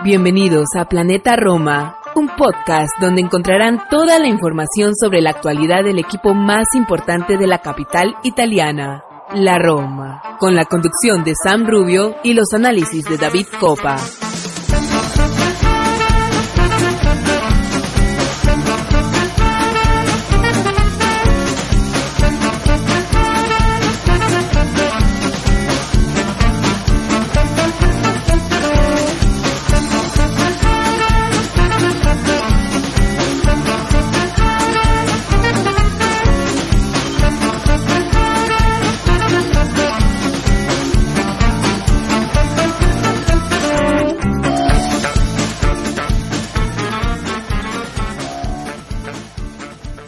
Bienvenidos a Planeta Roma, un podcast donde encontrarán toda la información sobre la actualidad del equipo más importante de la capital italiana, la Roma, con la conducción de Sam Rubio y los análisis de David Coppa.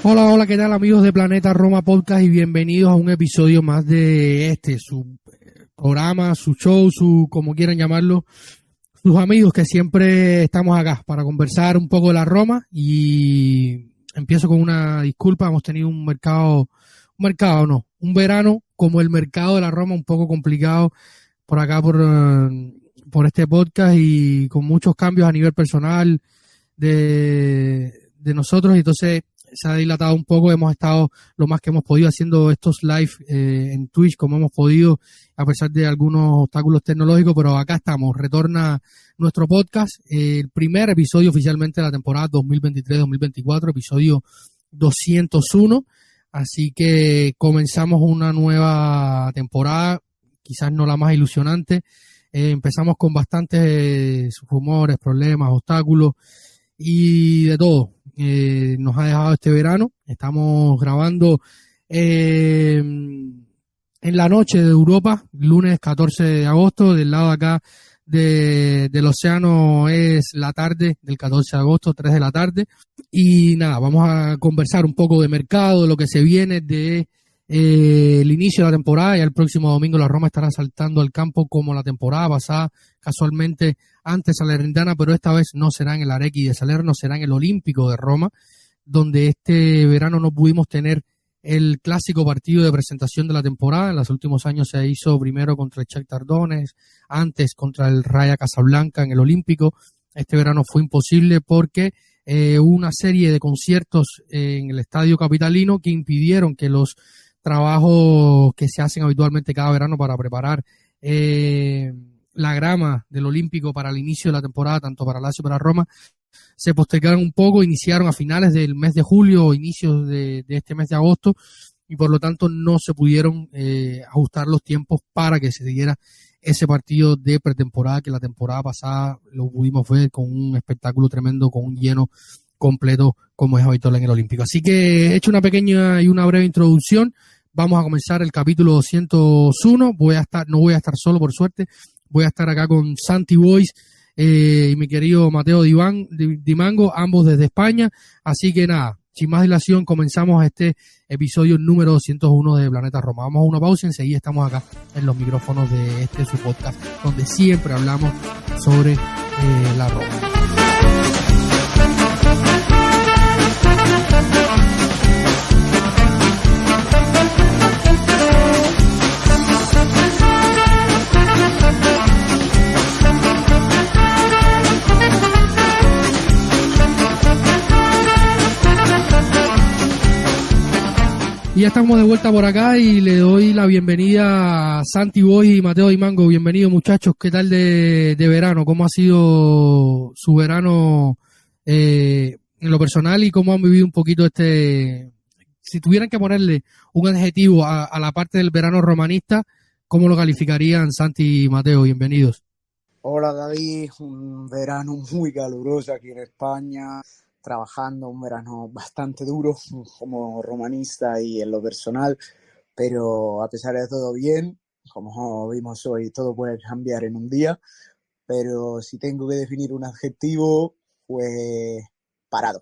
Hola, ¿qué tal amigos de Planeta Roma Podcast? Y bienvenidos a un episodio más de su programa, su show, como quieran llamarlo, sus amigos que siempre estamos acá para conversar un poco de la Roma. Y empiezo con una disculpa, hemos tenido un verano como el mercado de la Roma un poco complicado por acá por este podcast y con muchos cambios a nivel personal de nosotros, y entonces se ha dilatado un poco. Hemos estado lo más que hemos podido haciendo estos live en Twitch como hemos podido, a pesar de algunos obstáculos tecnológicos, pero acá estamos. Retorna nuestro podcast, el primer episodio oficialmente de la temporada 2023-2024, episodio 201. Así que comenzamos una nueva temporada, quizás no la más ilusionante. Empezamos con bastantes rumores, problemas, obstáculos y de todo. Nos ha dejado este verano. Estamos grabando en la noche de Europa, lunes 14 de agosto. Del lado de acá del océano es la tarde del 14 de agosto, 3 de la tarde. Y nada, vamos a conversar un poco de mercado, de lo que se viene de el inicio de la temporada. Ya el próximo domingo la Roma estará saltando al campo como la temporada pasada, casualmente ante Salernitana, pero esta vez no será en el Arechi de Salerno, será en el Olímpico de Roma, donde este verano no pudimos tener el clásico partido de presentación de la temporada. En los últimos años se hizo primero contra el Shakhtar Donetsk, antes contra el Raja Casablanca en el Olímpico. Este verano fue imposible porque hubo una serie de conciertos en el estadio capitalino que impidieron que los trabajos que se hacen habitualmente cada verano para preparar la grama del Olímpico para el inicio de la temporada, tanto para Lazio como para Roma, se postergaron un poco, iniciaron a finales del mes de julio o inicios de este mes de agosto, y por lo tanto no se pudieron ajustar los tiempos para que se diera ese partido de pretemporada que la temporada pasada lo pudimos ver con un espectáculo tremendo, con un lleno completo como es habitual en el Olímpico. Así que he hecho una pequeña y una breve introducción. Vamos a comenzar el capítulo 201. No voy a estar solo, por suerte. Voy a estar acá con Santi Boys y mi querido Mateo Dimango, ambos desde España. Así que nada, sin más dilación, comenzamos este episodio número 201 de Planeta Roma. Vamos a una pausa y enseguida estamos acá en los micrófonos de su podcast, donde siempre hablamos sobre la Roma. Y ya estamos de vuelta por acá y le doy la bienvenida a Santi Boy y Mateo Dimango. Bienvenidos, muchachos. ¿Qué tal de verano? ¿Cómo ha sido su verano en lo personal y cómo han vivido un poquito si tuvieran que ponerle un adjetivo a la parte del verano romanista, ¿cómo lo calificarían, Santi y Mateo? Bienvenidos. Hola David, un verano muy caluroso aquí en España, trabajando, un verano bastante duro como romanista y en lo personal, pero a pesar de todo bien. Como vimos hoy, todo puede cambiar en un día, pero si tengo que definir un adjetivo, pues parado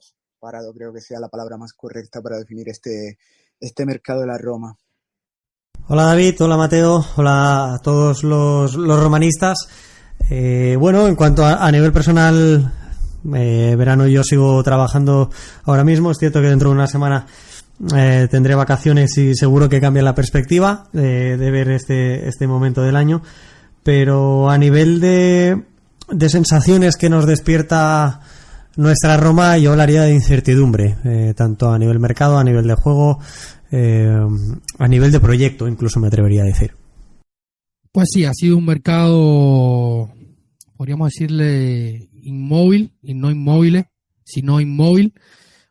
creo que sea la palabra más correcta para definir este mercado de la Roma. Hola David, hola Mateo, hola a todos los romanistas. Bueno, en cuanto a nivel personal, verano yo sigo trabajando ahora mismo. Es cierto que dentro de una semana tendré vacaciones y seguro que cambia la perspectiva de ver este momento del año. Pero a nivel de sensaciones que nos despierta nuestra Roma, yo hablaría de incertidumbre, tanto a nivel mercado, a nivel de juego, a nivel de proyecto, incluso me atrevería a decir. Pues sí, ha sido un mercado, podríamos decirle, inmóvil, y no inmóviles, sino inmóvil.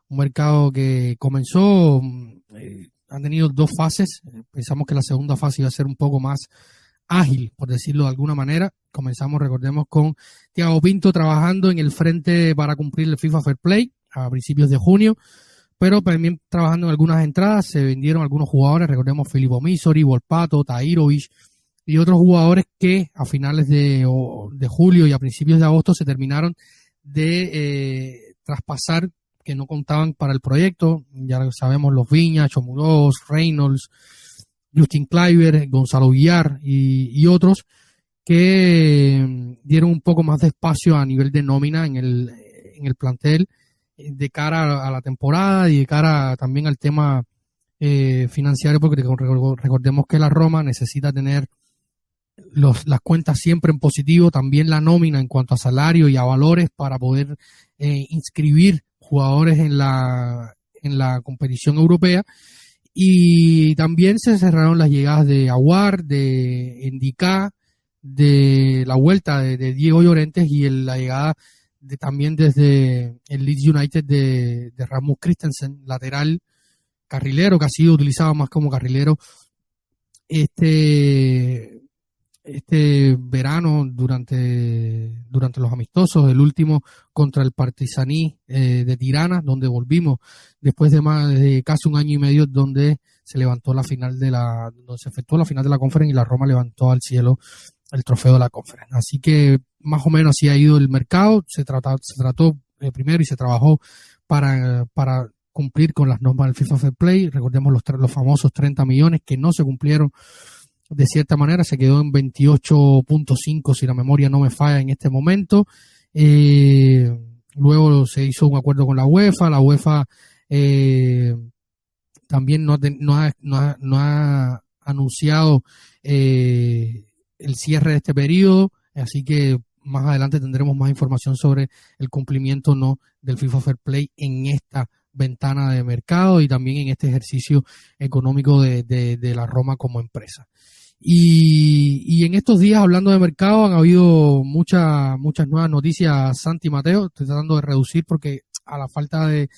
Un mercado que comenzó, han tenido dos fases. Pensamos que la segunda fase iba a ser un poco más ágil, por decirlo de alguna manera. Comenzamos, recordemos, con Thiago Pinto trabajando en el frente para cumplir el FIFA Fair Play a principios de junio, pero también trabajando en algunas entradas. Se vendieron algunos jugadores, recordemos Filippo Misori, Volpato, Tahirovic y otros jugadores que a finales de julio y a principios de agosto se terminaron de traspasar, que no contaban para el proyecto. Ya sabemos, los Viña, Chomuros, Reynolds, Justin Kluivert, Gonzalo Villar y otros que dieron un poco más de espacio a nivel de nómina en el plantel de cara a la temporada y de cara también al tema financiero, porque recordemos que la Roma necesita tener las cuentas siempre en positivo, también la nómina en cuanto a salario y a valores para poder inscribir jugadores en la competición europea. Y también se cerraron las llegadas de Aouar, de Ndicá, de la vuelta de Diego Llorentes y la llegada también desde el Leeds United de Rasmus Christensen, lateral carrilero, que ha sido utilizado más como carrilero este verano durante los amistosos, el último contra el Partizani de Tirana, donde volvimos después de más de casi un año y medio, donde se levantó donde se efectuó la final de la Conference y la Roma levantó al cielo el trofeo de la Conference. Así que más o menos así ha ido el mercado. Se trató primero y se trabajó para cumplir con las normas del FIFA Fair Play. Recordemos los famosos 30 millones que no se cumplieron. De cierta manera se quedó en 28.5, si la memoria no me falla en este momento. Luego se hizo un acuerdo con la UEFA. La UEFA también no ha anunciado el cierre de este periodo, así que más adelante tendremos más información sobre el cumplimiento o no del FIFA Fair Play en esta ventana de mercado y también en este ejercicio económico de la Roma como empresa. Y en estos días, hablando de mercado, han habido muchas nuevas noticias. Santi, Mateo, estoy tratando de reducir porque a la falta de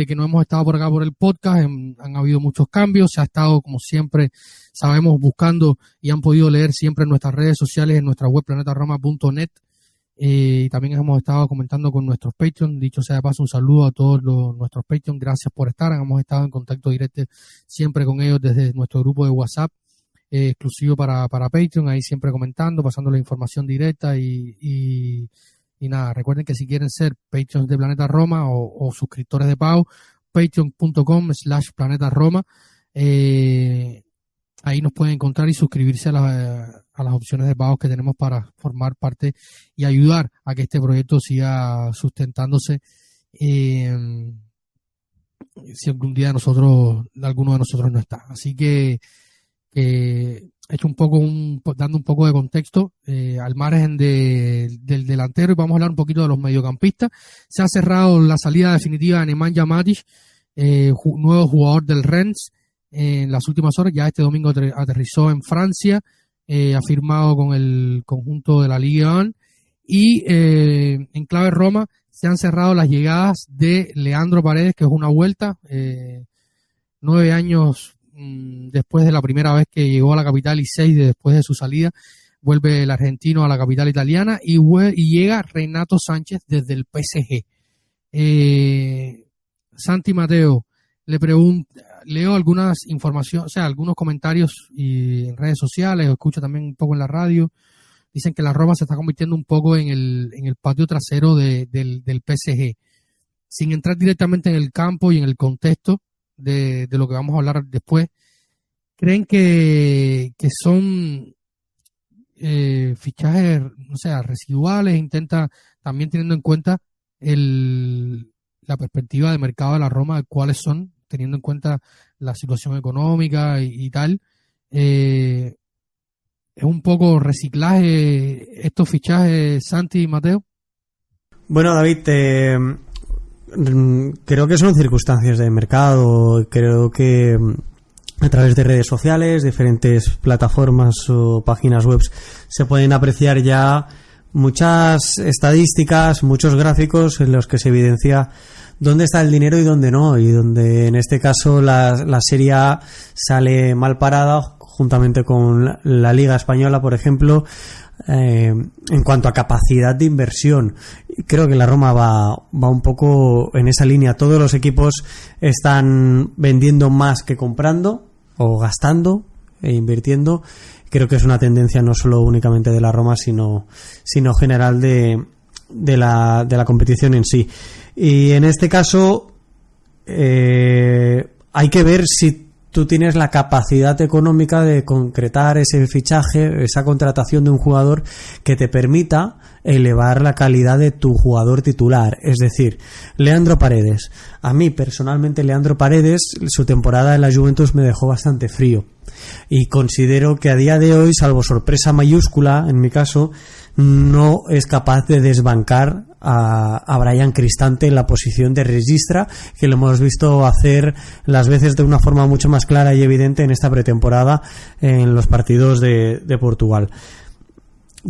que no hemos estado por acá por el podcast, han habido muchos cambios. Se ha estado, como siempre sabemos, buscando y han podido leer siempre en nuestras redes sociales, en nuestra web planetaroma.net. Y también hemos estado comentando con nuestros Patreon. Dicho sea de paso, un saludo a todos nuestros Patreon. Gracias por estar. Hemos estado en contacto directo siempre con ellos desde nuestro grupo de WhatsApp exclusivo para Patreon, ahí siempre comentando, pasando la información directa y nada, recuerden que si quieren ser Patreons de Planeta Roma o suscriptores de pago, patreon.com/Planeta Roma, ahí nos pueden encontrar y suscribirse a las opciones de pago que tenemos para formar parte y ayudar a que este proyecto siga sustentándose si algún día alguno de nosotros no está. Así que he hecho dando un poco de contexto al margen del delantero, y vamos a hablar un poquito de los mediocampistas. Se ha cerrado la salida definitiva de Nemanja Matic, nuevo jugador del Rennes, en las últimas horas. Ya este domingo aterrizó en Francia, ha firmado con el conjunto de la Ligue 1 y en clave Roma se han cerrado las llegadas de Leandro Paredes, que es una vuelta, 9 años después de la primera vez que llegó a la capital y 6 después de su salida, vuelve el argentino a la capital italiana y llega Renato Sánchez desde el PSG. Santi, Mateo, leo algunas informaciones, o sea, algunos comentarios en redes sociales, o escucho también un poco en la radio. Dicen que la Roma se está convirtiendo un poco en el patio trasero del PSG. Sin entrar directamente en el campo y en el contexto de lo que vamos a hablar después, ¿creen que son fichajes, o sea, residuales? Intenta también, teniendo en cuenta la perspectiva de mercado de la Roma, cuáles son, teniendo en cuenta la situación económica y tal. Es un poco reciclaje estos fichajes, Santi y Mateo. Bueno, David, creo que son circunstancias de mercado. Creo que a través de redes sociales, diferentes plataformas o páginas web se pueden apreciar ya muchas estadísticas, muchos gráficos en los que se evidencia dónde está el dinero y dónde no, y donde en este caso la Serie A sale mal parada juntamente con la Liga Española, por ejemplo, en cuanto a capacidad de inversión. Creo que la Roma va un poco en esa línea. Todos los equipos están vendiendo más que comprando, o gastando e invirtiendo. Creo que es una tendencia no solo únicamente de la Roma, sino general de la competición en sí. Y en este caso hay que ver si tú tienes la capacidad económica de concretar ese fichaje, esa contratación de un jugador que te permita elevar la calidad de tu jugador titular. Es decir, Leandro Paredes. A mí personalmente Leandro Paredes, su temporada en la Juventus me dejó bastante frío. Y considero que a día de hoy, salvo sorpresa mayúscula, en mi caso, no es capaz de desbancar a Bryan Cristante en la posición de registra, que lo hemos visto hacer las veces de una forma mucho más clara y evidente en esta pretemporada en los partidos de Portugal.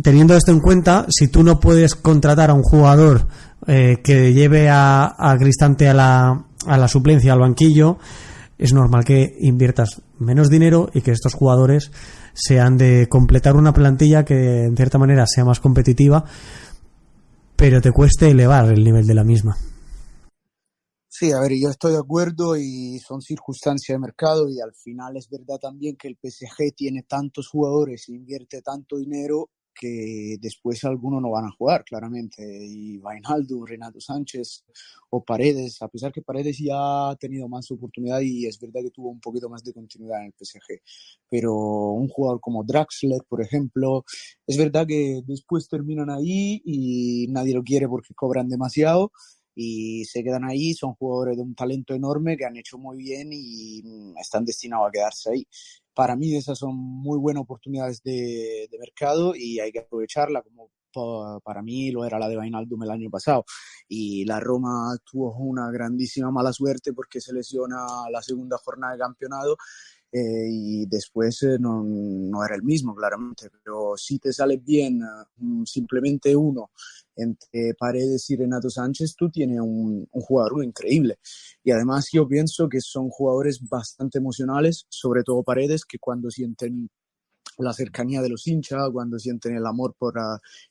Teniendo esto en cuenta, si tú no puedes contratar a un jugador que lleve a Cristante a la suplencia, al banquillo, es normal que inviertas menos dinero y que estos jugadores sean de completar una plantilla que en cierta manera sea más competitiva, pero te cueste elevar el nivel de la misma. Sí, a ver, yo estoy de acuerdo y son circunstancias de mercado, y al final es verdad también que el PSG tiene tantos jugadores e invierte tanto dinero que después algunos no van a jugar, claramente. Y Wijnaldum, Renato Sánchez o Paredes, a pesar que Paredes ya ha tenido más oportunidad y es verdad que tuvo un poquito más de continuidad en el PSG. Pero un jugador como Draxler, por ejemplo, es verdad que después terminan ahí y nadie lo quiere porque cobran demasiado y se quedan ahí. Son jugadores de un talento enorme que han hecho muy bien y están destinados a quedarse ahí. Para mí esas son muy buenas oportunidades de mercado y hay que aprovecharla, como para mí lo era la de Wijnaldum el año pasado. Y la Roma tuvo una grandísima mala suerte porque se lesiona la segunda jornada de campeonato y después no era el mismo, claramente. Pero si te sale bien simplemente uno entre Paredes y Renato Sánchez, tú tienes un jugador increíble. Y además yo pienso que son jugadores bastante emocionales, sobre todo Paredes, que cuando sienten la cercanía de los hinchas, cuando sienten el amor por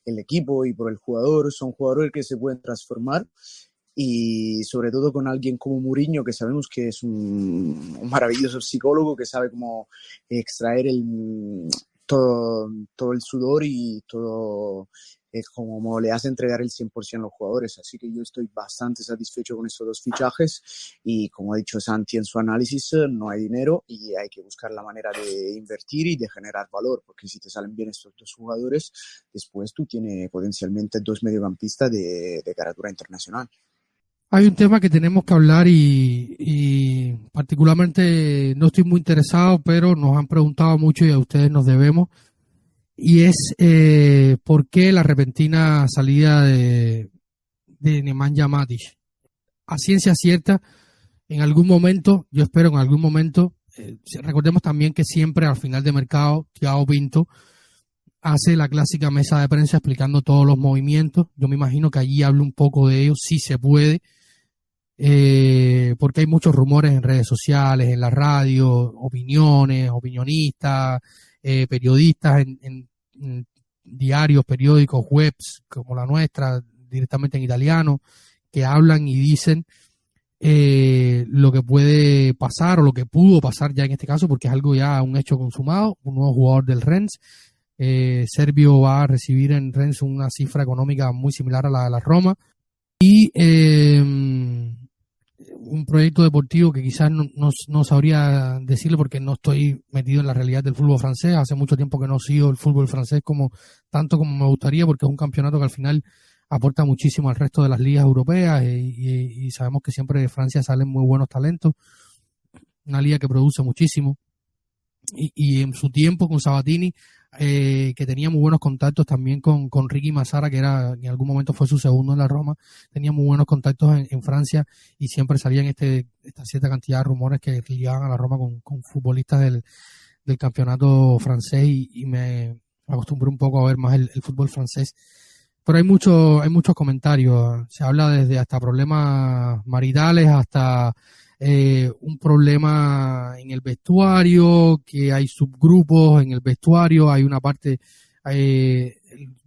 el equipo y por el jugador, son jugadores que se pueden transformar. Y sobre todo con alguien como Mourinho, que sabemos que es un maravilloso psicólogo, que sabe cómo extraer todo el sudor y todo como le hace entregar el 100% a los jugadores. Así que yo estoy bastante satisfecho con estos dos fichajes y, como ha dicho Santi en su análisis, no hay dinero y hay que buscar la manera de invertir y de generar valor, porque si te salen bien estos dos jugadores, después tú tienes potencialmente dos mediocampistas de caratura internacional. Hay un tema que tenemos que hablar y particularmente no estoy muy interesado, pero nos han preguntado mucho y a ustedes nos debemos, y es por qué la repentina salida de Nemanja Matic. A ciencia cierta, en algún momento, yo espero en algún momento, recordemos también que siempre al final de mercado Thiago Pinto hace la clásica mesa de prensa explicando todos los movimientos. Yo me imagino que allí hablo un poco de ellos, si se puede, porque hay muchos rumores en redes sociales, en la radio, opiniones, opinionistas, periodistas en diarios, periódicos, webs como la nuestra, directamente en italiano, que hablan y dicen lo que puede pasar o lo que pudo pasar ya en este caso, porque es algo ya un hecho consumado. Un nuevo jugador del Rennes, Serbio, va a recibir en Rennes una cifra económica muy similar a la de la Roma, y un proyecto deportivo que quizás no sabría decirle porque no estoy metido en la realidad del fútbol francés. Hace mucho tiempo que no sigo el fútbol francés tanto como me gustaría, porque es un campeonato que al final aporta muchísimo al resto de las ligas europeas y sabemos que siempre de Francia salen muy buenos talentos. una liga que produce muchísimo. Y en su tiempo con Sabatini, que tenía muy buenos contactos también con Ricky Massara, que en algún momento fue su segundo en la Roma, tenía muy buenos contactos en Francia, y siempre salían esta cierta cantidad de rumores que ligaban a la Roma con futbolistas del campeonato francés, y me acostumbré un poco a ver más el fútbol francés. Pero hay muchos comentarios. Se habla desde hasta problemas maritales hasta un problema en el vestuario, que hay subgrupos en el vestuario, hay una parte, el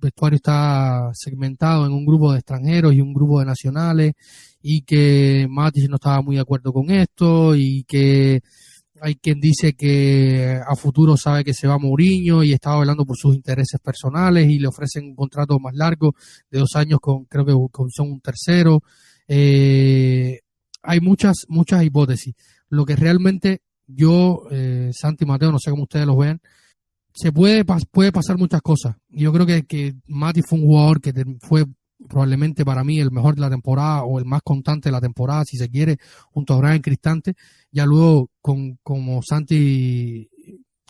vestuario está segmentado en un grupo de extranjeros y un grupo de nacionales, y que Matic no estaba muy de acuerdo con esto, y que hay quien dice que a futuro sabe que se va Mourinho y estaba velando por sus intereses personales y le ofrecen un contrato más largo de 2 años creo que son un tercero. Hay muchas hipótesis. Lo que realmente yo, Santi y Mateo, no sé cómo ustedes lo vean, puede pasar muchas cosas. Yo creo que Mati fue un jugador que fue probablemente para mí el mejor de la temporada, o el más constante de la temporada, si se quiere, junto a Brian Cristante. Ya luego, como Santi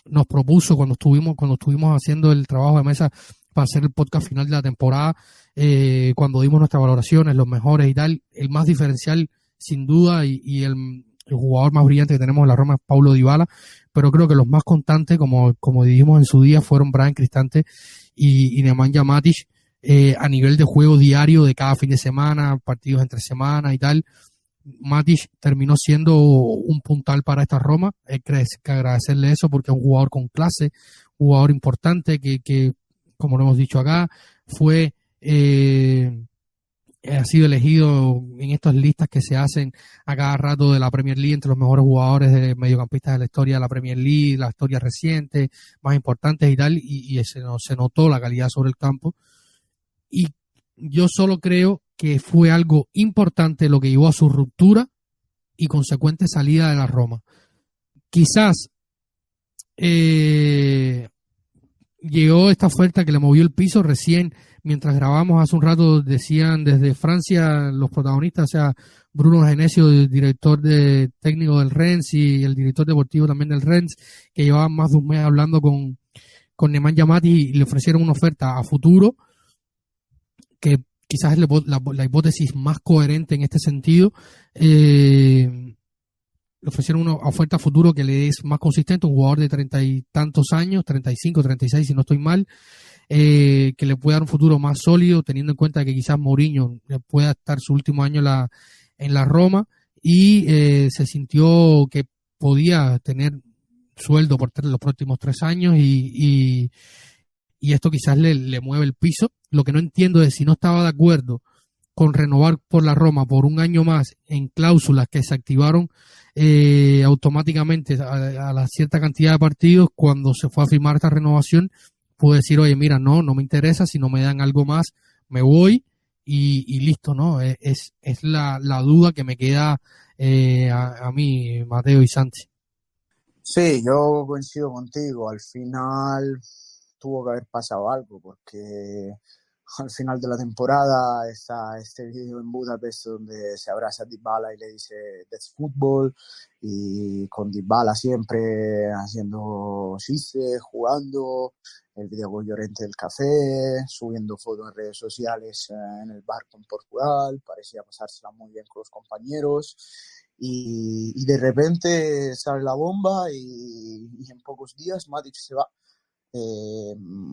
nos propuso cuando estuvimos haciendo el trabajo de mesa para hacer el podcast final de la temporada, cuando dimos nuestras valoraciones, los mejores y tal, el más diferencial sin duda, y el jugador más brillante que tenemos en la Roma es Paulo Dybala, pero creo que los más constantes, como dijimos en su día, fueron Brian Cristante y Nemanja Matic, a nivel de juego diario de cada fin de semana, partidos entre semana y tal. Matic terminó siendo un puntal para esta Roma. Hay que agradecerle eso, porque es un jugador con clase, jugador importante que como lo hemos dicho acá, ha sido elegido en estas listas que se hacen a cada rato de la Premier League entre los mejores jugadores de mediocampistas de la historia de la Premier League, la historia reciente, más importantes y tal, y se notó la calidad sobre el campo. Y yo solo creo que fue algo importante lo que llevó a su ruptura y consecuente salida de la Roma. Quizás llegó esta oferta que le movió el piso. Recién, mientras grabamos hace un rato, decían desde Francia los protagonistas, o sea, Bruno Genesio, el director técnico del Rennes, y el director deportivo también del Rennes, que llevaban más de un mes hablando con Nemanja Matic, y le ofrecieron una oferta a futuro, que quizás es la hipótesis más coherente en este sentido. Le ofrecieron una oferta a futuro que le es más consistente, un jugador de 30 y tantos años, 35, 36 si no estoy mal, que le puede dar un futuro más sólido, teniendo en cuenta que quizás Mourinho pueda estar su último año en la Roma, y se sintió que podía tener sueldo por los próximos 3 años, y esto quizás le mueve el piso. Lo que no entiendo es si no estaba de acuerdo con renovar por la Roma por 1 año más en cláusulas que se activaron automáticamente a la cierta cantidad de partidos. Cuando se fue a firmar esta renovación, pude decir, oye, mira, no me interesa, si no me dan algo más, me voy, y listo, ¿no? Es la duda que me queda a mí, Mateo y Santi. Sí, yo coincido contigo. Al final tuvo que haber pasado algo, porque al final de la temporada está este vídeo en Budapest donde se abraza a Dybala y le dice "That's football", y con Dybala siempre haciendo chistes, jugando, el video con Llorente del café, subiendo fotos en redes sociales en el barco en Portugal, parecía pasársela muy bien con los compañeros, y de repente sale la bomba, y en pocos días Matic se va.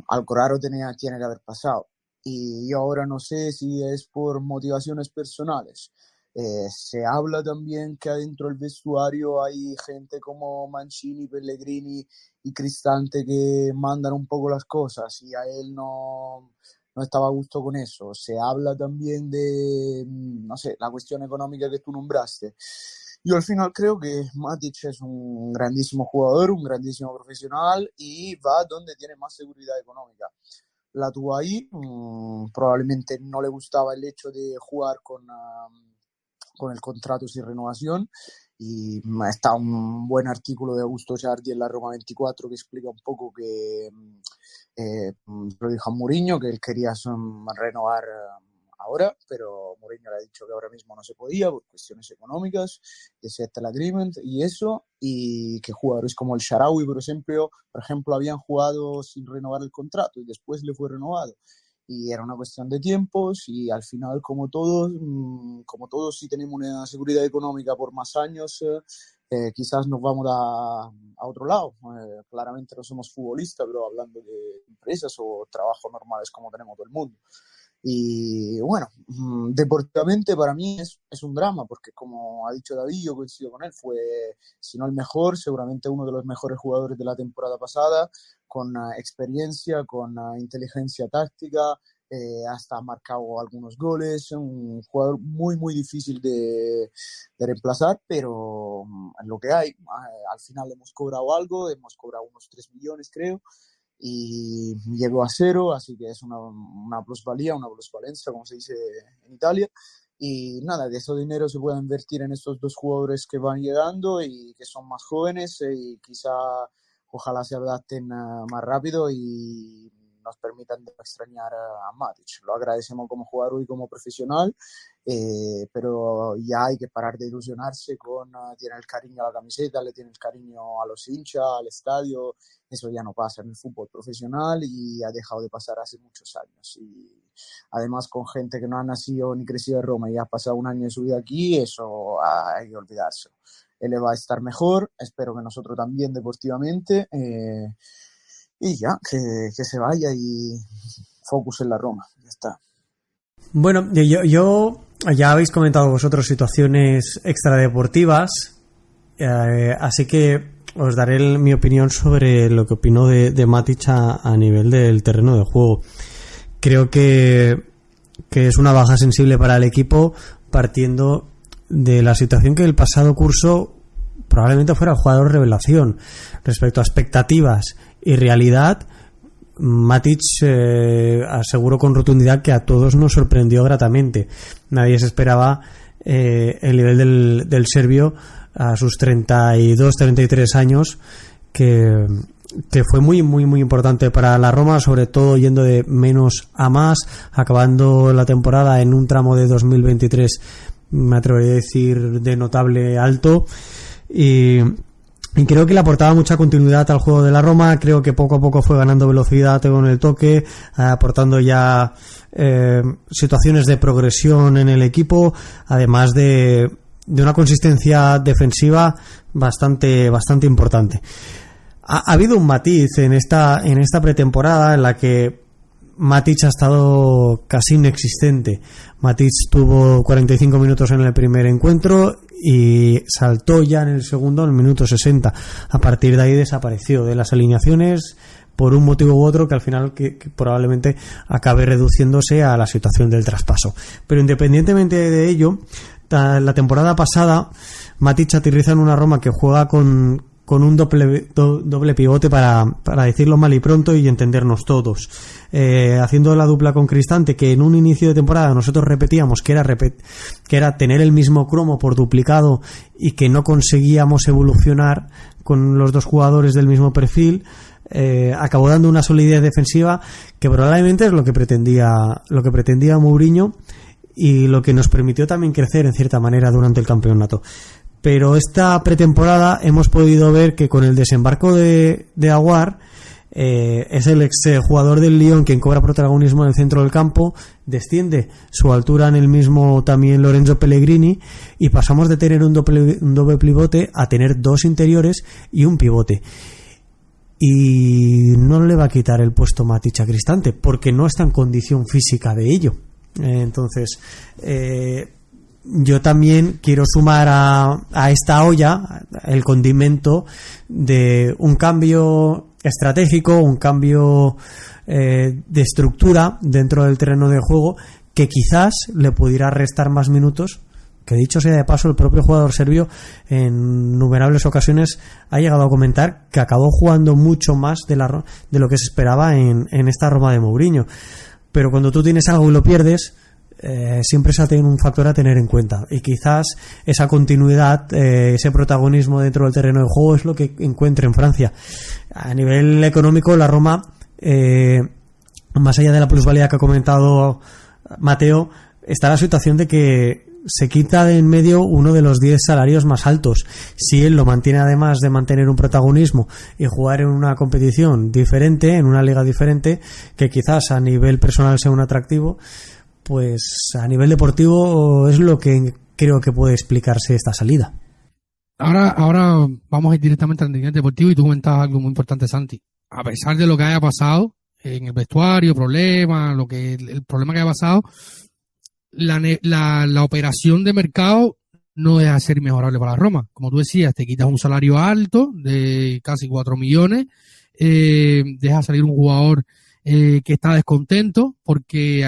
Algo raro tiene que haber pasado. Y yo ahora no sé si es por motivaciones personales. Se habla también que adentro del vestuario hay gente como Mancini, Pellegrini y Cristante que mandan un poco las cosas, y a él no estaba a gusto con eso. Se habla también de, no sé, la cuestión económica que tú nombraste. Yo al final creo que Matic es un grandísimo jugador, un grandísimo profesional, y va donde tiene más seguridad económica. La tuvo ahí, probablemente no le gustaba el hecho de jugar con el contrato sin renovación, y está un buen artículo de Augusto Ciardi en la Roma 24 que explica un poco que lo dijo a Mourinho, que él quería renovar a ahora, pero Mourinho le ha dicho que ahora mismo no se podía por cuestiones económicas, de settle agreement y eso, y que jugadores como el Shaarawy, por ejemplo, habían jugado sin renovar el contrato y después le fue renovado. Y era una cuestión de tiempos y al final, como todos si tenemos una seguridad económica por más años, quizás nos vamos a otro lado. Claramente no somos futbolistas, pero hablando de empresas o trabajos normales como tenemos todo el mundo. Y bueno, deportivamente para mí es un drama, porque como ha dicho David, yo coincido con él, fue, si no el mejor, seguramente uno de los mejores jugadores de la temporada pasada, con experiencia, con inteligencia táctica, hasta ha marcado algunos goles, un jugador muy muy difícil de reemplazar, pero es lo que hay. Al final hemos cobrado algo, hemos cobrado unos 3 millones creo, y llegó a 0, así que es una plusvalía, una plusvalencia, como se dice en Italia. Y nada, de ese dinero se puede invertir en estos dos jugadores que van llegando y que son más jóvenes y quizá ojalá se adapten más rápido y nos permitan de extrañar a Matic. Lo agradecemos como jugador y como profesional, pero ya hay que parar de ilusionarse tiene el cariño a la camiseta, le tiene el cariño a los hinchas, al estadio. Eso ya no pasa en el fútbol profesional y ha dejado de pasar hace muchos años. Y además con gente que no ha nacido ni crecido en Roma y ha pasado un año de su vida aquí, eso hay que olvidarse. Él va a estar mejor, espero que nosotros también deportivamente, y ya, que se vaya y focus en la Roma, ya está. Bueno, yo ya habéis comentado vosotros situaciones extradeportivas, así que os daré mi opinión sobre lo que opino de Matic a nivel del terreno de juego. Creo que es una baja sensible para el equipo, partiendo de la situación que el pasado curso probablemente fuera el jugador revelación. Respecto a expectativas y realidad, Matic aseguro con rotundidad que a todos nos sorprendió gratamente. Nadie se esperaba el nivel del serbio a sus 32-33 años, que fue muy muy muy importante para la Roma, sobre todo yendo de menos a más, acabando la temporada en un tramo de 2023, me atrevería a decir, de notable alto, y creo que le aportaba mucha continuidad al juego de la Roma. Creo que poco a poco fue ganando velocidad con el toque, aportando ya situaciones de progresión en el equipo, además de una consistencia defensiva bastante importante. Ha habido un matiz en esta pretemporada en la que Matic ha estado casi inexistente. Matic tuvo 45 minutos en el primer encuentro y saltó ya en el segundo, en el minuto 60. A partir de ahí desapareció de las alineaciones por un motivo u otro que al final que probablemente acabe reduciéndose a la situación del traspaso. Pero independientemente de ello, la temporada pasada Matic aterriza en una Roma que juega con un doble pivote, para decirlo mal y pronto y entendernos todos, haciendo la dupla con Cristante, que en un inicio de temporada nosotros repetíamos que era tener el mismo cromo por duplicado y que no conseguíamos evolucionar con los dos jugadores del mismo perfil. Acabó dando una solidez defensiva que probablemente es lo que pretendía Mourinho y lo que nos permitió también crecer en cierta manera durante el campeonato. Pero esta pretemporada hemos podido ver que con el desembarco de Aouar, es el ex jugador del Lyon quien cobra protagonismo en el centro del campo, desciende su altura en el mismo también Lorenzo Pellegrini, y pasamos de tener un doble pivote a tener dos interiores y un pivote. Y no le va a quitar el puesto Matic a Cristante porque no está en condición física de ello. Entonces yo también quiero sumar a esta olla el condimento de un cambio estratégico, un cambio de estructura dentro del terreno de juego que quizás le pudiera restar más minutos, que dicho sea de paso, el propio jugador serbio en innumerables ocasiones ha llegado a comentar que acabó jugando mucho más de lo que se esperaba en esta Roma de Mourinho. Pero cuando tú tienes algo y lo pierdes, siempre es un factor a tener en cuenta, y quizás esa continuidad, ese protagonismo dentro del terreno de juego es lo que encuentre en Francia. A nivel económico, la Roma, más allá de la plusvalía que ha comentado Mateo, está la situación de que se quita de en medio uno de los 10 salarios más altos. Si él lo mantiene, además de mantener un protagonismo y jugar en una competición diferente, en una liga diferente, que quizás a nivel personal sea un atractivo, pues a nivel deportivo es lo que creo que puede explicarse esta salida. Ahora vamos a ir directamente al nivel deportivo, y tú comentabas algo muy importante, Santi. A pesar de lo que haya pasado en el vestuario, el problema que haya pasado, la operación de mercado no deja de ser inmejorable para la Roma. Como tú decías, te quitas un salario alto de casi 4 millones, deja salir un jugador que está descontento, porque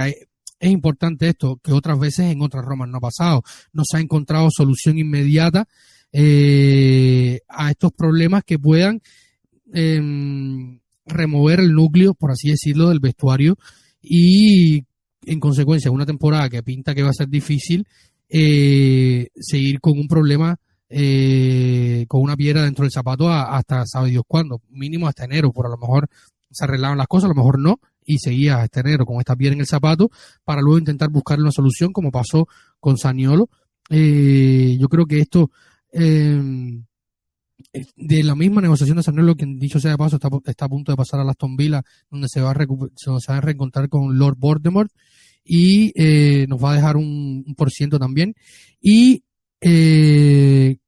es importante esto, que otras veces en otras Romas no ha pasado. No se ha encontrado solución inmediata a estos problemas que puedan remover el núcleo, por así decirlo, del vestuario, y en consecuencia una temporada que pinta que va a ser difícil, seguir con un problema, con una piedra dentro del zapato hasta sabe Dios cuándo, mínimo hasta enero. Por a lo mejor se arreglaban las cosas, a lo mejor no, y seguía hasta enero con esta piedra en el zapato para luego intentar buscar una solución, como pasó con Zaniolo. Yo creo que esto, de la misma negociación de Zaniolo, que dicho sea de paso está a punto de pasar a Aston Villa, donde se va a reencontrar con Lord Voldemort, y nos va a dejar un % también, y se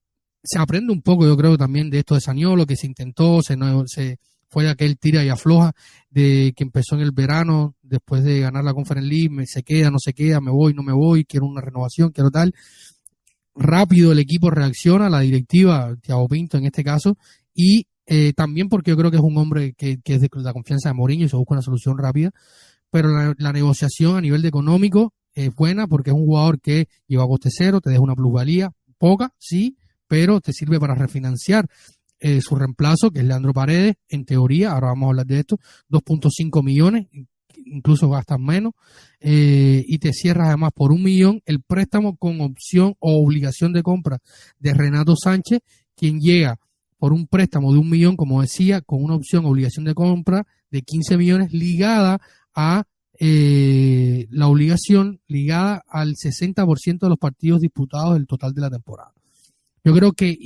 aprende un poco, yo creo, también de esto de Zaniolo, que se intentó, se fue aquel tira y afloja de que empezó en el verano, después de ganar la Conference League, se queda, no se queda, me voy, no me voy, quiero una renovación, quiero tal. Rápido el equipo reacciona, la directiva, Thiago Pinto en este caso, y también porque yo creo que es un hombre que es de la confianza de Mourinho y se busca una solución rápida, pero la negociación a nivel de económico es buena, porque es un jugador que lleva coste cero, te deja una plusvalía, poca, sí, pero te sirve para refinanciar su reemplazo, que es Leandro Paredes, en teoría, ahora vamos a hablar de esto, 2.5 millones, incluso gastas menos, y te cierras además por 1 millón el préstamo con opción o obligación de compra de Renato Sánchez, quien llega por un préstamo de 1 millón, como decía, con una opción obligación de compra de 15 millones ligada a la obligación ligada al 60% de los partidos disputados del total de la temporada. Yo creo que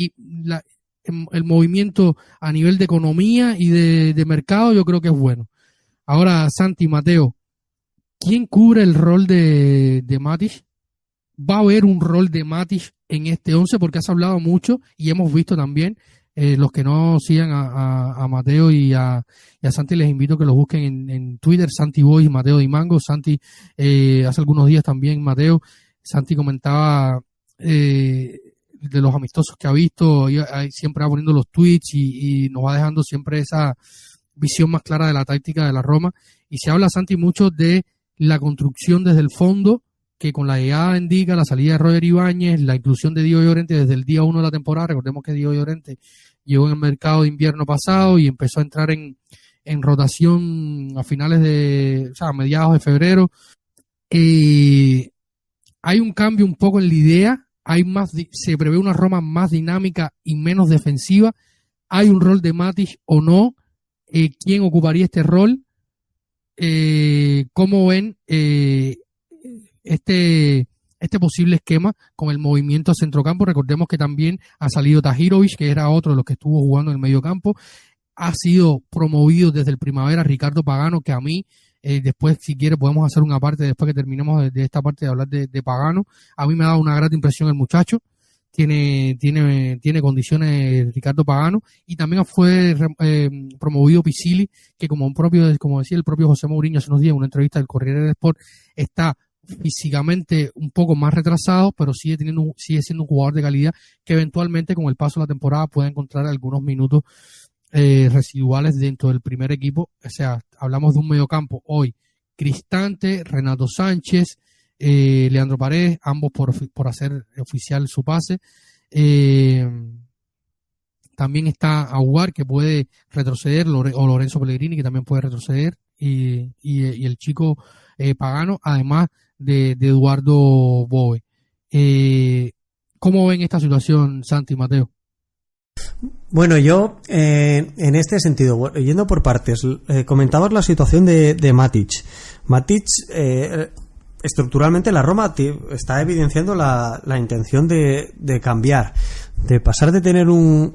el movimiento a nivel de economía y de mercado, yo creo que es bueno. Ahora, Santi, Mateo, ¿quién cubre el rol de Matic? ¿Va a haber un rol de Matic en este 11? Porque has hablado mucho y hemos visto también, los que no sigan a Mateo y a Santi, les invito a que los busquen en Twitter, Santi Boy y Mateo Di Mango. Santi, hace algunos días también, Santi comentaba de los amistosos que ha visto, y siempre va poniendo los tweets y nos va dejando siempre esa visión más clara de la táctica de la Roma. Y se habla, Santi, mucho de la construcción desde el fondo, que con la llegada de Indica, la salida de Roger Ibáñez, la inclusión de Diego Llorente desde el día 1 de la temporada. Recordemos que Diego Llorente llegó en el mercado de invierno pasado y empezó a entrar en rotación a mediados de febrero. Hay un cambio un poco en la idea, se prevé una Roma más dinámica y menos defensiva. ¿Hay un rol de Matic o no? ¿Quién ocuparía este rol? ¿Cómo ven este posible esquema con el movimiento a centrocampo? Recordemos que también ha salido Tahirovic, que era otro de los que estuvo jugando en el mediocampo. Ha sido promovido desde el primavera Ricardo Pagano, que a mí, después, si quiere, podemos hacer una parte, después que terminemos de esta parte de hablar de Pagano. A mí me ha dado una grata impresión el muchacho. Tiene condiciones Ricardo Pagano, y también fue promovido Pisili, que como decía el propio José Mourinho hace unos días en una entrevista del Corriere dello Sport, está físicamente un poco más retrasado, pero sigue siendo un jugador de calidad que eventualmente con el paso de la temporada puede encontrar algunos minutos residuales dentro del primer equipo. O sea, hablamos de un mediocampo hoy: Cristante, Renato Sánchez, Leandro Paredes, ambos por hacer oficial su pase. También está Aguar, que puede retroceder, o Lorenzo Pellegrini, que también puede retroceder, y el chico Pagano, además de Eduardo Bove. ¿Cómo ven esta situación, Santi, Mateo? Bueno, yo en este sentido, yendo por partes, comentabas la situación de Matic. Matic estructuralmente la Roma está evidenciando la intención de cambiar, de pasar de tener un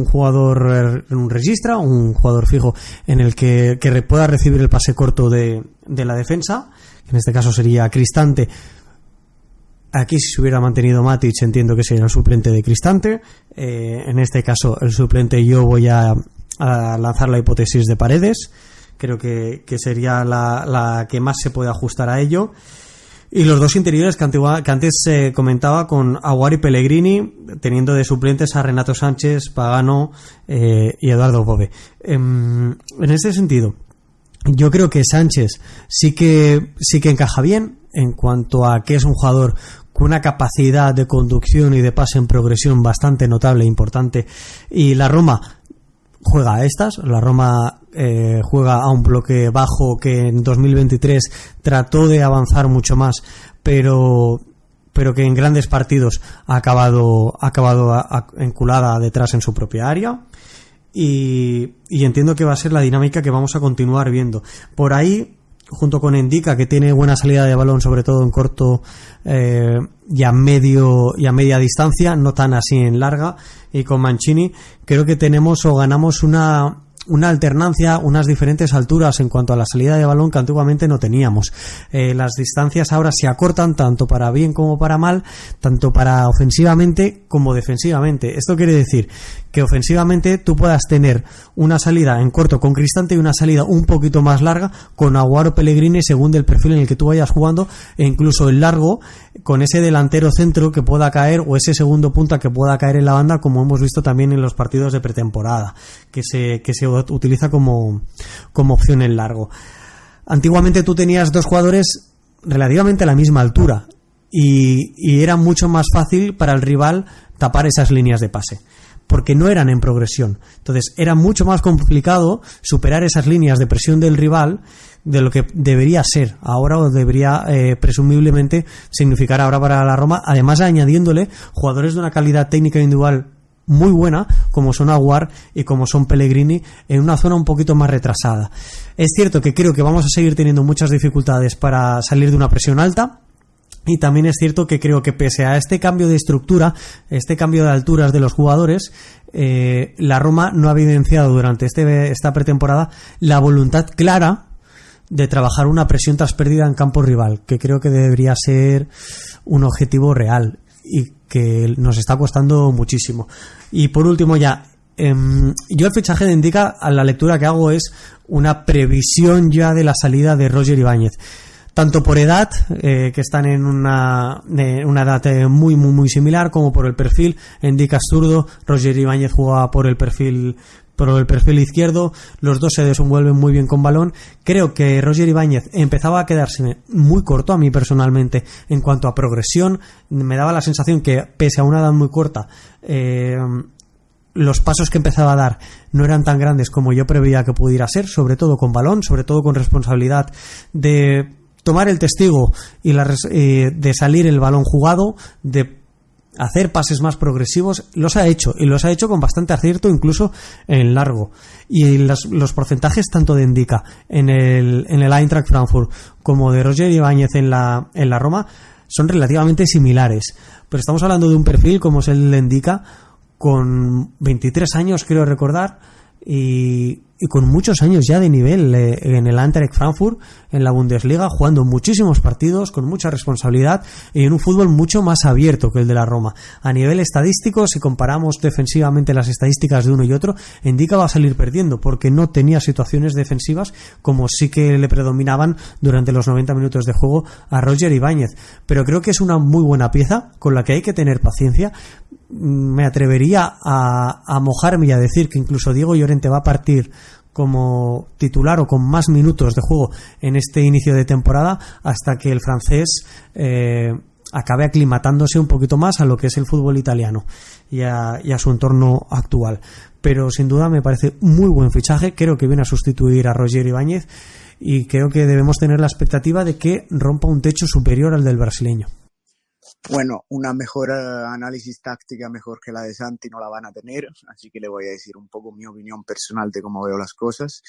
jugador en un registra, un jugador fijo en el que pueda recibir el pase corto de la defensa, que en este caso sería Cristante. Aquí, si se hubiera mantenido Matic, entiendo que sería el suplente de Cristante. En este caso, el suplente, yo voy a lanzar la hipótesis de Paredes. Creo que sería la que más se puede ajustar a ello. Y los dos interiores que antes se comentaba, con Aguar y Pellegrini, teniendo de suplentes a Renato Sánchez, Pagano y Eduardo Bove. En este sentido, yo creo que Sánchez sí que encaja bien en cuanto a que es un jugador con una capacidad de conducción y de pase en progresión bastante notable e importante. Y la Roma juega a estas. La Roma juega a un bloque bajo que en 2023 trató de avanzar mucho más, pero que en grandes partidos ha acabado enculada detrás en su propia área. Y entiendo que va a ser la dinámica que vamos a continuar viendo. Por ahí, junto con Endika, que tiene buena salida de balón, sobre todo en corto y a media distancia, no tan así en larga, y con Mancini, creo que tenemos o ganamos una alternancia, unas diferentes alturas en cuanto a la salida de balón que antiguamente no teníamos. Las distancias ahora se acortan tanto para bien como para mal, tanto para ofensivamente como defensivamente. Esto quiere decir que ofensivamente tú puedas tener una salida en corto con Cristante y una salida un poquito más larga con Aguar o Pellegrini, según del perfil en el que tú vayas jugando, e incluso el largo con ese delantero centro que pueda caer, o ese segundo punta que pueda caer en la banda, como hemos visto también en los partidos de pretemporada, que se utiliza como opción en largo. Antiguamente tú tenías dos jugadores relativamente a la misma altura y era mucho más fácil para el rival tapar esas líneas de pase, porque no eran en progresión. Entonces era mucho más complicado superar esas líneas de presión del rival de lo que debería ser ahora, o debería presumiblemente significar ahora para la Roma, además añadiéndole jugadores de una calidad técnica individual muy buena, como son Aguar y como son Pellegrini, en una zona un poquito más retrasada. Es cierto que creo que vamos a seguir teniendo muchas dificultades para salir de una presión alta, y también es cierto que creo que pese a este cambio de estructura, este cambio de alturas de los jugadores, la Roma no ha evidenciado durante esta pretemporada la voluntad clara de trabajar una presión tras pérdida en campo rival, que creo que debería ser un objetivo real y que nos está costando muchísimo. Y por último ya, yo el fichaje de Endika, a la lectura que hago, es una previsión ya de la salida de Roger Ibáñez, tanto por edad, que están en una edad muy muy muy similar, como por el perfil. Endika es zurdo, Roger Ibáñez juega por el perfil izquierdo, los dos se desenvuelven muy bien con balón. Creo que Roger Ibáñez empezaba a quedarse muy corto, a mí personalmente, en cuanto a progresión. Me daba la sensación que, pese a una edad muy corta, los pasos que empezaba a dar no eran tan grandes como yo preveía que pudiera ser, sobre todo con balón, sobre todo con responsabilidad de tomar el testigo y de salir el balón jugado, de hacer pases más progresivos. Los ha hecho, y los ha hecho con bastante acierto, incluso en largo. Y los porcentajes tanto de Endika en el Eintracht Frankfurt como de Roger Ibáñez en la Roma son relativamente similares. Pero estamos hablando de un perfil como es el de Endika, con 23 años creo recordar, y con muchos años ya de nivel en el Eintracht Frankfurt, en la Bundesliga, jugando muchísimos partidos con mucha responsabilidad y en un fútbol mucho más abierto que el de la Roma. A nivel estadístico, si comparamos defensivamente las estadísticas de uno y otro, Endika va a salir perdiendo porque no tenía situaciones defensivas como sí que le predominaban durante los 90 minutos de juego a Roger Ibáñez. Pero creo que es una muy buena pieza con la que hay que tener paciencia. Me atrevería a mojarme y a decir que incluso Diego Llorente va a partir como titular o con más minutos de juego en este inicio de temporada, hasta que el francés acabe aclimatándose un poquito más a lo que es el fútbol italiano y a su entorno actual. Pero sin duda me parece muy buen fichaje. Creo que viene a sustituir a Roger Ibáñez y creo que debemos tener la expectativa de que rompa un techo superior al del brasileño. Bueno, una mejor análisis táctica mejor que la de Santi no la van a tener, así que le voy a decir un poco mi opinión personal de cómo veo las cosas.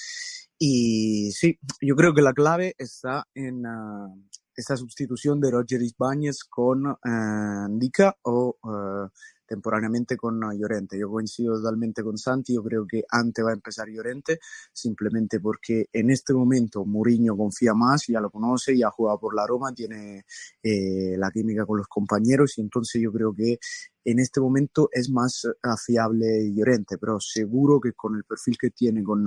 Y sí, yo creo que la clave está en esta sustitución de Roger Ibáñez con Ndicka o temporáneamente con Llorente. Yo coincido totalmente con Santi, yo creo que antes va a empezar Llorente, simplemente porque en este momento Mourinho confía más, ya lo conoce, ya ha jugado por la Roma, tiene la química con los compañeros, y entonces yo creo que en este momento es más fiable Llorente, pero seguro que con el perfil que tiene, con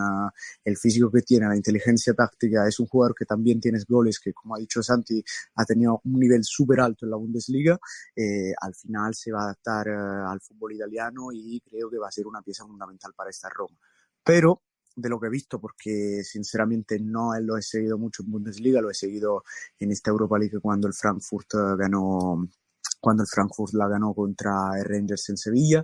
el físico que tiene, la inteligencia táctica, es un jugador que también tiene goles, que como ha dicho Santi, ha tenido un nivel súper alto en la Bundesliga. Al final se va a adaptar al fútbol italiano y creo que va a ser una pieza fundamental para esta Roma. Pero de lo que he visto, porque sinceramente no lo he seguido mucho en Bundesliga, lo he seguido en esta Europa League cuando el Frankfurt la ganó contra el Rangers en Sevilla,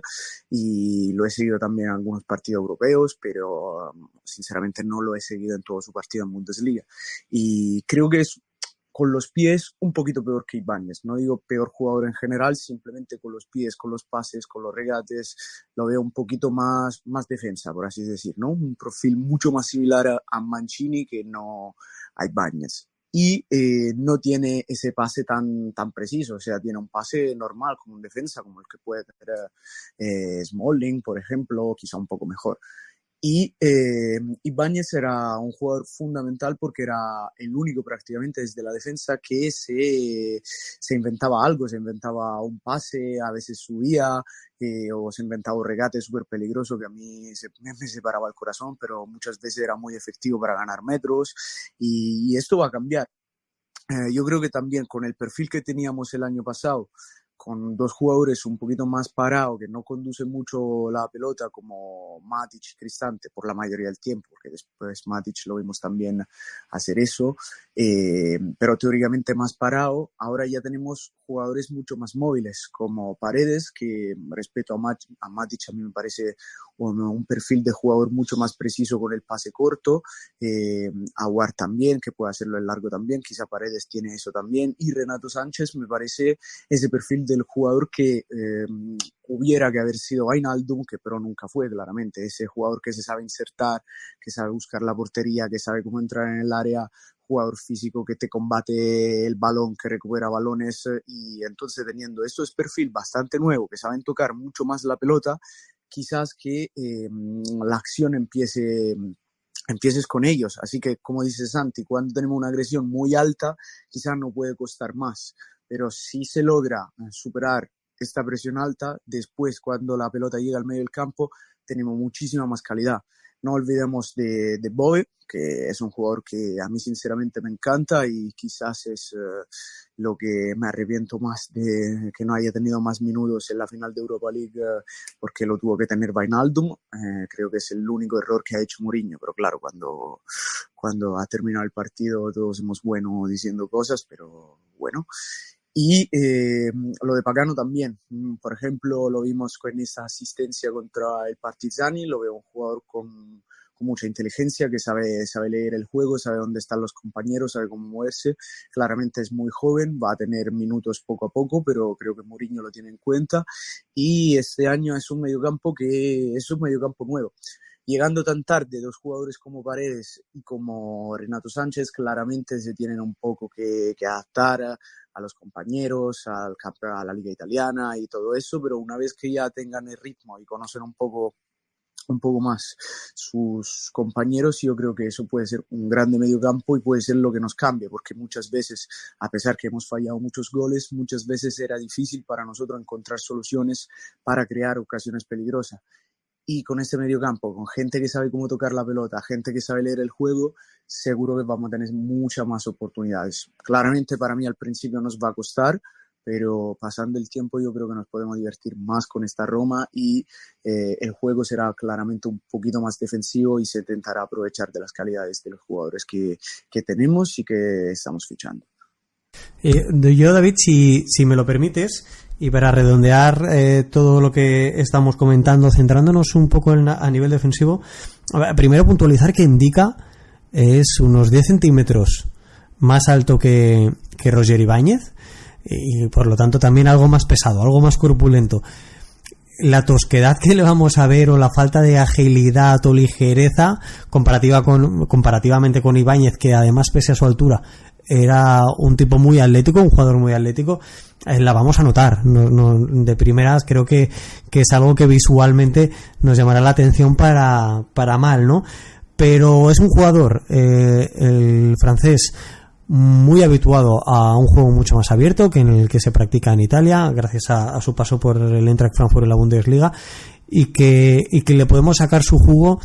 y lo he seguido también en algunos partidos europeos, pero sinceramente no lo he seguido en todo su partido en Bundesliga. Y creo que es con los pies un poquito peor que Ibáñez. No digo peor jugador en general, simplemente con los pies, con los pases, con los regates, lo veo un poquito más defensa, por así decir, ¿no? Un perfil mucho más similar a Mancini que no a Ibáñez. Y no tiene ese pase tan preciso, o sea, tiene un pase normal como un defensa, como el que puede tener Smalling, por ejemplo, quizá un poco mejor. Y Ibáñez era un jugador fundamental porque era el único prácticamente desde la defensa que se inventaba algo, se inventaba un pase, a veces subía, o se inventaba un regate súper peligroso que a mí me separaba el corazón, pero muchas veces era muy efectivo para ganar metros, y esto va a cambiar. Yo creo que también con el perfil que teníamos el año pasado, con dos jugadores un poquito más parados, que no conducen mucho la pelota, como Matic y Cristante por la mayoría del tiempo, porque después Matic lo vimos también hacer eso, pero teóricamente más parado. Ahora ya tenemos jugadores mucho más móviles, como Paredes, que respecto a Matic a mí me parece un perfil de jugador mucho más preciso con el pase corto, Aguar también, que puede hacerlo en largo también, quizá Paredes tiene eso también, y Renato Sánchez me parece ese perfil del jugador que hubiera que haber sido Wijnaldum, que pero nunca fue, claramente, ese jugador que se sabe insertar, que sabe buscar la portería, que sabe cómo entrar en el área, jugador físico que te combate el balón, que recupera balones, y entonces teniendo estos perfil bastante nuevo, que saben tocar mucho más la pelota, quizás que la acción empieces con ellos. Así que, como dice Santi, cuando tenemos una agresión muy alta, quizás no puede costar más, pero si se logra superar esta presión alta, después cuando la pelota llega al medio del campo, tenemos muchísima más calidad. No olvidemos de Boe, que es un jugador que a mí sinceramente me encanta, y quizás es lo que me arrepiento más de que no haya tenido más minutos en la final de Europa League, porque lo tuvo que tener Wijnaldum. Creo que es el único error que ha hecho Mourinho, pero claro, cuando ha terminado el partido todos somos buenos diciendo cosas, pero bueno. Y lo de Pagano también, por ejemplo, lo vimos con esa asistencia contra el Partizani, lo veo un jugador con mucha inteligencia, que sabe leer el juego, sabe dónde están los compañeros, sabe cómo moverse. Claramente es muy joven, va a tener minutos poco a poco, pero creo que Mourinho lo tiene en cuenta, y este año es un mediocampo nuevo. Llegando tan tarde, dos jugadores como Paredes y como Renato Sánchez, claramente se tienen un poco que adaptar a los compañeros, a la liga italiana y todo eso, pero una vez que ya tengan el ritmo y conocen un poco más sus compañeros, yo creo que eso puede ser un grande mediocampo y puede ser lo que nos cambie, porque muchas veces, a pesar que hemos fallado muchos goles, muchas veces era difícil para nosotros encontrar soluciones para crear ocasiones peligrosas. Y con este mediocampo, con gente que sabe cómo tocar la pelota, gente que sabe leer el juego, seguro que vamos a tener muchas más oportunidades. Claramente para mí al principio nos va a costar, pero pasando el tiempo yo creo que nos podemos divertir más con esta Roma, y el juego será claramente un poquito más defensivo y se intentará aprovechar de las calidades de los jugadores que tenemos y que estamos fichando. Yo, David, si me lo permites, y para redondear todo lo que estamos comentando, centrándonos un poco a nivel defensivo, primero puntualizar que Ndicka es unos 10 centímetros más alto que Roger Ibáñez, y por lo tanto también algo más pesado, algo más corpulento. La tosquedad que le vamos a ver, o la falta de agilidad o ligereza comparativamente con Ibáñez, que además, pese a su altura, era un tipo muy atlético, un jugador muy atlético, la vamos a notar. De primeras creo que es algo que visualmente nos llamará la atención para mal, ¿no? Pero es un jugador, el francés, muy habituado a un juego mucho más abierto que en el que se practica en Italia, gracias a su paso por el Eintracht Frankfurt en la Bundesliga, y que le podemos sacar su jugo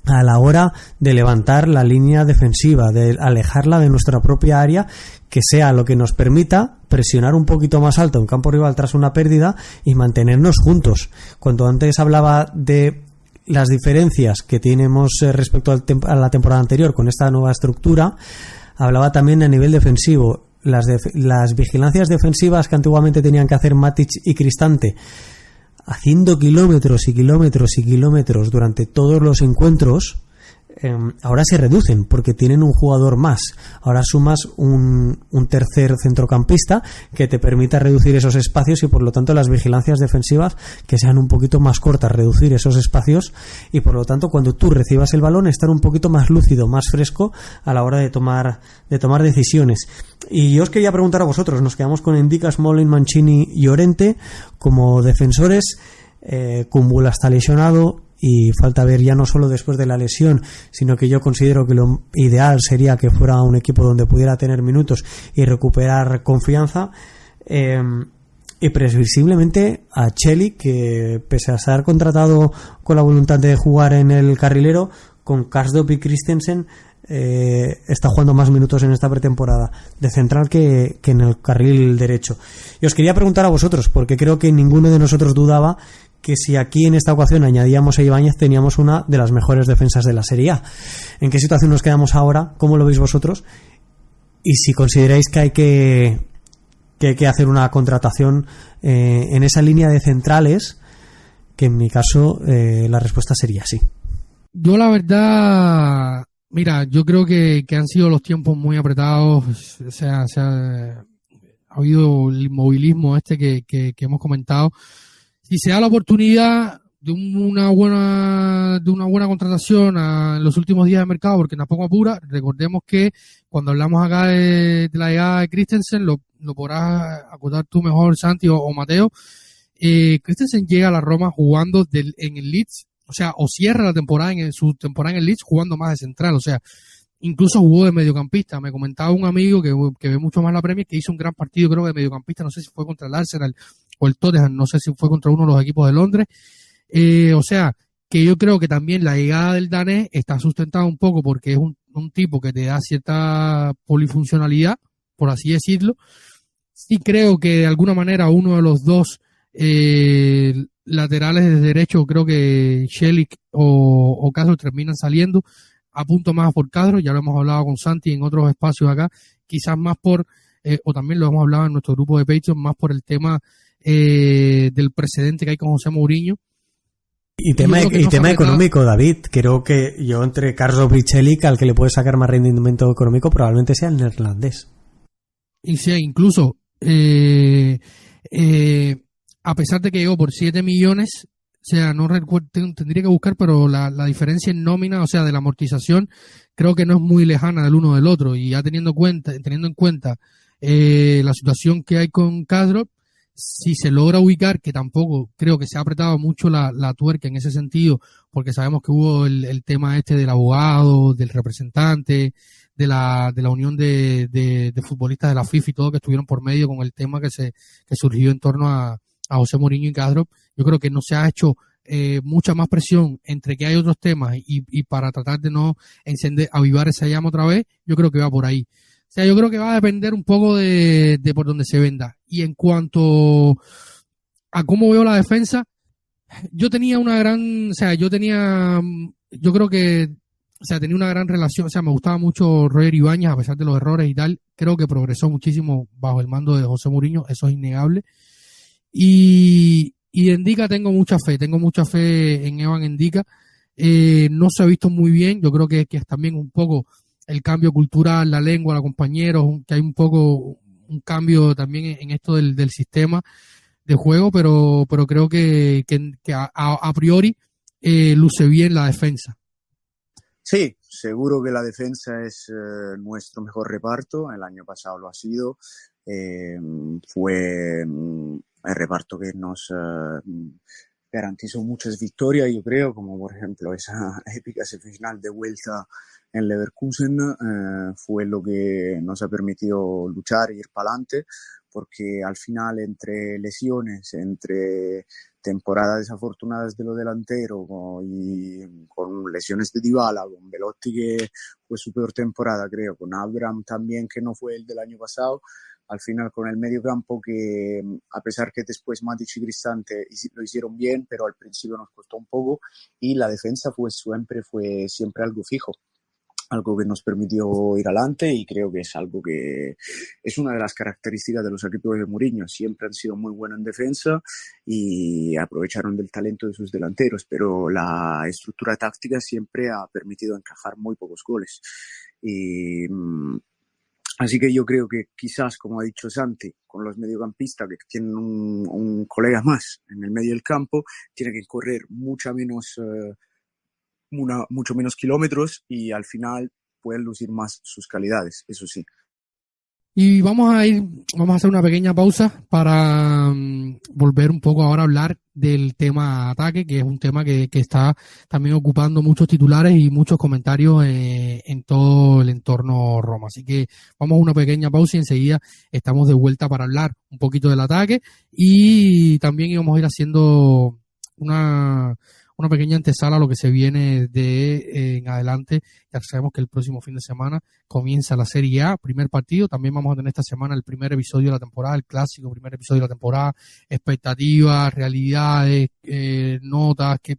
a la hora de levantar la línea defensiva, de alejarla de nuestra propia área, que sea lo que nos permita presionar un poquito más alto en campo rival tras una pérdida y mantenernos juntos. Cuando antes hablaba de las diferencias que tenemos respecto a la temporada anterior con esta nueva estructura, hablaba también a nivel defensivo. Las vigilancias defensivas que antiguamente tenían que hacer Matic y Cristante, haciendo kilómetros y kilómetros y kilómetros durante todos los encuentros, ahora se reducen porque tienen un jugador más. Ahora sumas un tercer centrocampista que te permita reducir esos espacios y por lo tanto las vigilancias defensivas que sean un poquito más cortas, reducir esos espacios y por lo tanto cuando tú recibas el balón estar un poquito más lúcido, más fresco a la hora de tomar decisiones. Y yo os quería preguntar a vosotros, nos quedamos con Ndicka, Smalling, Mancini y Llorente como defensores. Kumbula está lesionado y falta ver ya no solo después de la lesión, sino que yo considero que lo ideal sería que fuera un equipo donde pudiera tener minutos y recuperar confianza, y previsiblemente a Cheli, que pese a estar contratado con la voluntad de jugar en el carrilero, con Karsdorp y Christensen está jugando más minutos en esta pretemporada de central que en el carril derecho. Y os quería preguntar a vosotros, porque creo que ninguno de nosotros dudaba que si aquí en esta ocasión añadíamos a Ibáñez teníamos una de las mejores defensas de la Serie A. ¿En qué situación nos quedamos ahora? ¿Cómo lo veis vosotros? Y si consideráis que hay que hacer una contratación en esa línea de centrales, que en mi caso la respuesta sería sí. Yo la verdad, mira, yo creo que han sido los tiempos muy apretados, ha habido el inmovilismo que hemos comentado. Si se da la oportunidad de una buena contratación en los últimos días de mercado, porque tampoco apura, recordemos que cuando hablamos acá de la llegada de Christensen, lo podrás acotar tú mejor, Santi o Mateo. Christensen llega a la Roma jugando en el Leeds, o cierra la temporada su temporada en el Leeds jugando más de central, incluso jugó de mediocampista. Me comentaba un amigo que ve mucho más la Premier que hizo un gran partido, creo que de mediocampista, no sé si fue contra el Arsenal o el Tottenham, no sé si fue contra uno de los equipos de Londres. Que yo creo que también la llegada del danés está sustentada un poco porque es un tipo que te da cierta polifuncionalidad, por así decirlo. Sí creo que de alguna manera uno de los dos laterales de derecho, creo que Shelik o Castro terminan saliendo. Apunto más por Castro, ya lo hemos hablado con Santi en otros espacios acá, quizás más o también lo hemos hablado en nuestro grupo de Patreon, más por el tema del precedente que hay con José Mourinho. Y tema económico, David. Creo que yo entre Karsdorp y Chelik, al que le puede sacar más rendimiento económico probablemente sea el neerlandés. Y sea, incluso a pesar de que llegó por 7 millones, no recuerdo, tendría que buscar, pero la diferencia en nómina, de la amortización, creo que no es muy lejana del uno del otro. Y ya teniendo en cuenta la situación que hay con Karsdorp, si se logra ubicar, que tampoco creo que se ha apretado mucho la tuerca en ese sentido, porque sabemos que hubo el tema del abogado, del representante, de la unión de futbolistas de la FIFA y todo, que estuvieron por medio con el tema que surgió en torno a José Mourinho y Karsdorp. Yo creo que no se ha hecho mucha más presión entre que hay otros temas y para tratar de no avivar esa llama otra vez. Yo creo que va por ahí. Yo creo que va a depender un poco de por donde se venda. Y en cuanto a cómo veo la defensa, yo tenía una gran, yo creo que, tenía una gran relación, me gustaba mucho Roger Ibáñez a pesar de los errores y tal. Creo que progresó muchísimo bajo el mando de José Mourinho, eso es innegable. Y de Ndicka tengo mucha fe en Evan Ndicka. No se ha visto muy bien, yo creo que es también un poco el cambio cultural, la lengua, los compañeros, que hay un poco un cambio también en esto del sistema de juego, pero creo que a priori luce bien la defensa. Sí, seguro que la defensa es nuestro mejor reparto. El año pasado lo ha sido. Fue el reparto que nos garantizó muchas victorias, yo creo, como por ejemplo esa épica semifinal de vuelta en Leverkusen. Fue lo que nos ha permitido luchar e ir para adelante, porque al final, entre lesiones, entre temporadas desafortunadas de los delanteros y con lesiones de Dybala, con Belotti que fue su peor temporada, creo, con Abraham también, que no fue el del año pasado, al final con el medio campo que, a pesar que después Matic y Cristante lo hicieron bien, pero al principio nos costó un poco, y la defensa fue siempre algo fijo, algo que nos permitió ir adelante, y creo que es algo que es una de las características de los equipos de Mourinho. Siempre han sido muy buenos en defensa y aprovecharon del talento de sus delanteros, pero la estructura táctica siempre ha permitido encajar muy pocos goles. Así que yo creo que quizás, como ha dicho Santi, con los mediocampistas que tienen un colega más en el medio del campo, tienen que correr mucho menos kilómetros, y al final pueden lucir más sus calidades, eso sí. Y vamos a hacer una pequeña pausa para volver un poco ahora a hablar del tema ataque, que es un tema que está también ocupando muchos titulares y muchos comentarios en todo el entorno Roma. Así que vamos a una pequeña pausa y enseguida estamos de vuelta para hablar un poquito del ataque, y también íbamos a ir haciendo una pequeña antesala a lo que se viene en adelante. Ya sabemos que el próximo fin de semana comienza la Serie A, primer partido. También vamos a tener esta semana el primer episodio de la temporada, el clásico primer episodio de la temporada, expectativas, realidades, notas, que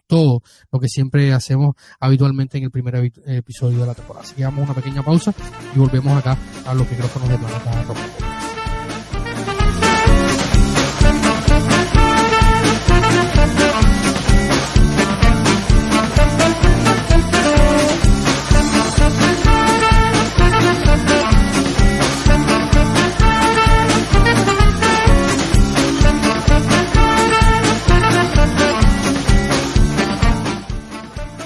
todo lo que siempre hacemos habitualmente en el primer episodio de la temporada. Así que damos una pequeña pausa y volvemos acá a los micrófonos de Planeta Roma.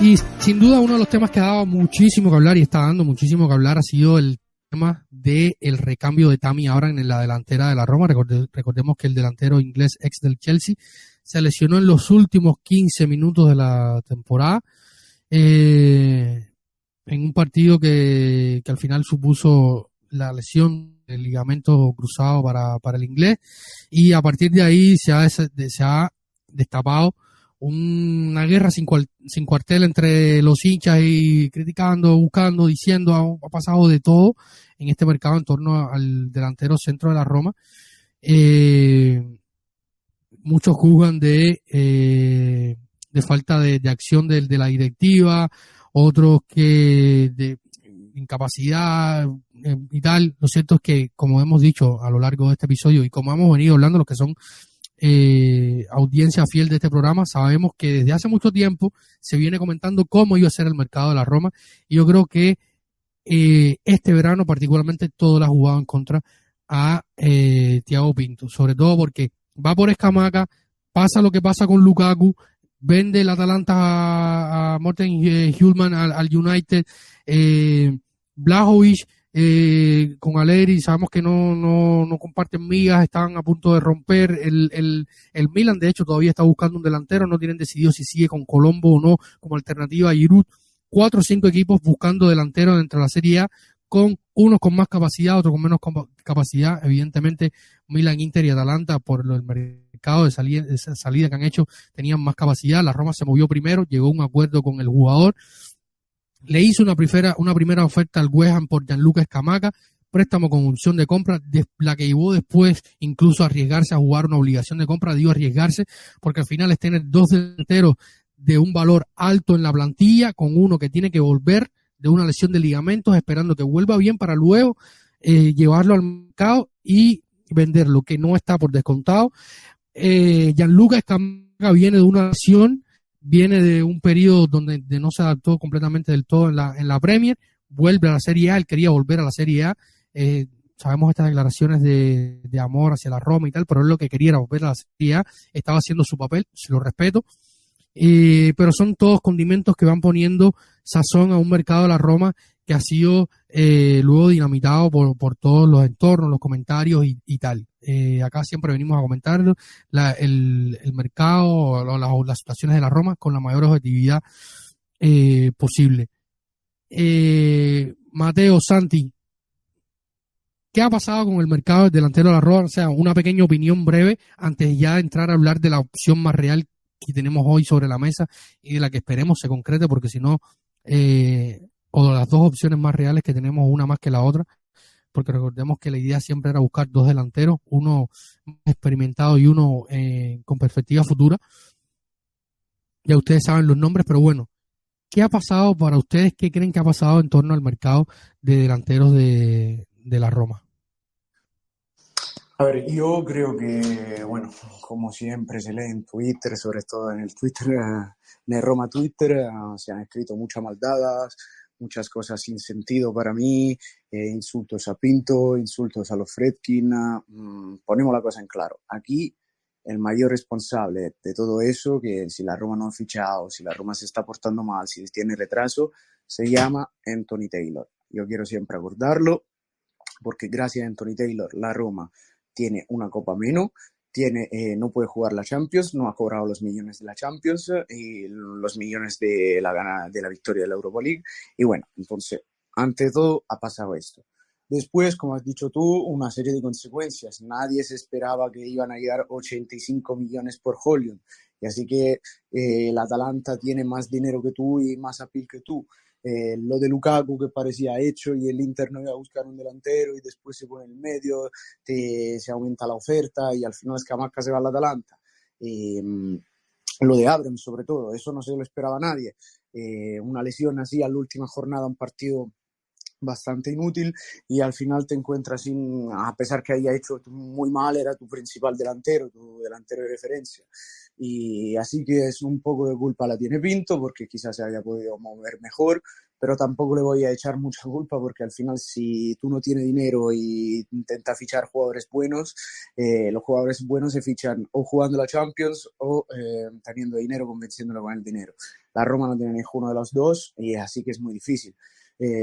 Y sin duda uno de los temas que ha dado muchísimo que hablar y está dando muchísimo que hablar ha sido el tema del recambio de Tammy Abraham en la delantera de la Roma. Recordemos que el delantero inglés ex del Chelsea se lesionó en los últimos 15 minutos de la temporada, en un partido que al final supuso la lesión del ligamento cruzado para el inglés, y a partir de ahí se ha destapado una guerra sin cuartel entre los hinchas, y criticando, buscando, diciendo, ha pasado de todo en este mercado en torno al delantero centro de la Roma. Muchos juzgan de falta de acción de la directiva, otros que de incapacidad y tal. Lo cierto es que, como hemos dicho a lo largo de este episodio y como hemos venido hablando los que son audiencia fiel de este programa, sabemos que desde hace mucho tiempo se viene comentando cómo iba a ser el mercado de la Roma, y yo creo que este verano particularmente todo le ha jugado en contra a Thiago Pinto, sobre todo porque va por Scamacca, pasa lo que pasa con Lukaku, vende el Atalanta a Morten Hjulman al United, Blažević con Allegri sabemos que no comparten migas, están a punto de romper. El Milan de hecho todavía está buscando un delantero, no tienen decidido si sigue con Colombo o no como alternativa a Giroud. 4 o 5 equipos buscando delanteros dentro de la Serie A, con unos con más capacidad, otros con menos capacidad. Evidentemente Milan, Inter y Atalanta, por el mercado de salida que han hecho, tenían más capacidad. La Roma se movió primero, llegó a un acuerdo con el jugador, le hizo una primera oferta al West Ham por Gianluca Scamacca, préstamo con opción de compra, la que llevó después incluso a arriesgarse a jugar una obligación de compra. Digo arriesgarse porque al final es tener 2 delanteros de un valor alto en la plantilla, con uno que tiene que volver de una lesión de ligamentos, esperando que vuelva bien para luego llevarlo al mercado y venderlo, que no está por descontado. Gianluca Scamacca viene de una lesión, viene de un periodo donde no se adaptó completamente del todo en la Premier, vuelve a la Serie A, él quería volver a la Serie A. Sabemos estas declaraciones de amor hacia la Roma y tal, pero él lo que quería era volver a la Serie A, estaba haciendo su papel, se lo respeto. pero son todos condimentos que van poniendo sazón a un mercado de la Roma que ha sido luego dinamitado por todos los entornos, los comentarios y tal. Acá siempre venimos a comentar el mercado, las situaciones de la Roma con la mayor objetividad posible. Mateo, Santi, ¿qué ha pasado con el mercado del delantero de la Roma? O sea, una pequeña opinión breve antes de ya entrar a hablar de la opción más real que tenemos hoy sobre la mesa y de la que esperemos se concrete, porque si no, o de las dos opciones más reales que tenemos, una más que la otra, porque recordemos que la idea siempre era buscar dos delanteros, uno experimentado y uno con perspectiva futura. Ya ustedes saben los nombres, pero bueno, ¿qué ha pasado para ustedes? ¿Qué creen que ha pasado en torno al mercado de delanteros de la Roma? A ver, yo creo que, bueno, como siempre se lee en Twitter, sobre todo en el Twitter, en el Roma Twitter, se han escrito muchas maldades, muchas cosas sin sentido para mí, insultos a Pinto, insultos a los Friedkin. Ponemos la cosa en claro. Aquí el mayor responsable de todo eso, que si la Roma no ha fichado, si la Roma se está portando mal, si tiene retraso, se llama Anthony Taylor. Yo quiero siempre acordarlo, porque gracias a Anthony Taylor la Roma tiene una copa menos, no puede jugar la Champions, no ha cobrado los millones de la Champions y los millones de la victoria de la Europa League. Y bueno, entonces, ante todo ha pasado esto. Después, como has dicho tú, una serie de consecuencias. Nadie se esperaba que iban a llegar 85 millones por Højlund. Y así que el Atalanta tiene más dinero que tú y más appeal que tú. Lo de Lukaku que parecía hecho y el Inter no iba a buscar un delantero y después se pone en el medio, se aumenta la oferta y al final Scamacca se va al Atalanta. Lo de Abrams sobre todo, eso no se lo esperaba a nadie. Una lesión así a la última jornada, un partido bastante inútil y al final te encuentras a pesar que haya hecho muy mal, era tu principal delantero, tu delantero de referencia. Y así que es un poco de culpa la tiene Pinto porque quizás se haya podido mover mejor, pero tampoco le voy a echar mucha culpa porque al final si tú no tienes dinero y intentas fichar jugadores buenos, los jugadores buenos se fichan o jugando la Champions o teniendo dinero, convenciéndolo con el dinero. La Roma no tiene ninguno de los dos y así que es muy difícil.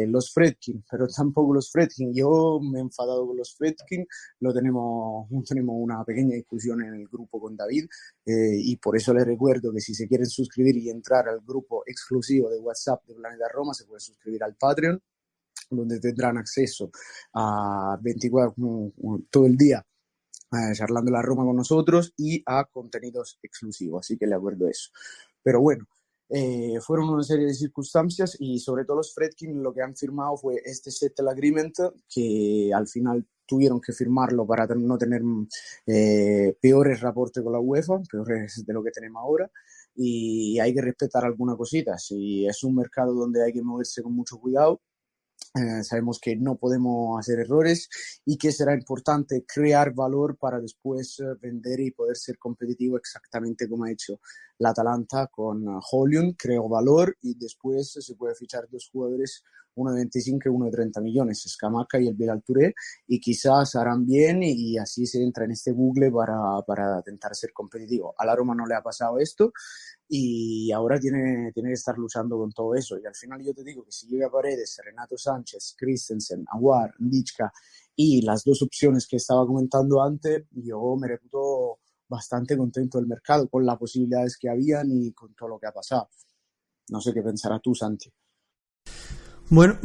Los Friedkin, pero tampoco los Friedkin. Yo me he enfadado con los Friedkin, tenemos una pequeña discusión en el grupo con David y por eso les recuerdo que si se quieren suscribir y entrar al grupo exclusivo de WhatsApp de Planeta Roma, se pueden suscribir al Patreon, donde tendrán acceso a 24 todo el día charlando la Roma con nosotros y a contenidos exclusivos, así que les acuerdo eso. Pero bueno, fueron una serie de circunstancias y sobre todo los Friedkin lo que han firmado fue este settle agreement que al final tuvieron que firmarlo para no tener peores reportes con la UEFA, peores de lo que tenemos ahora, y hay que respetar algunas cositas. Si es un mercado donde hay que moverse con mucho cuidado, sabemos que no podemos hacer errores y que será importante crear valor para después vender y poder ser competitivo exactamente como ha hecho la Atalanta con Højlund. Creó valor y después se puede fichar dos jugadores, uno de 25 y uno de 30 millones, Scamacca y el Bilal Touré, y quizás harán bien y así se entra en este bucle para intentar ser competitivo. A la Roma no le ha pasado esto y ahora tiene que estar luchando con todo eso. Y al final yo te digo que si llega Paredes, Renato Sánchez, Christensen, Aguar, Ndicka y las dos opciones que estaba comentando antes, yo me reputo bastante contento del mercado con las posibilidades que habían y con todo lo que ha pasado. No sé qué pensarás tú, Santi. Bueno,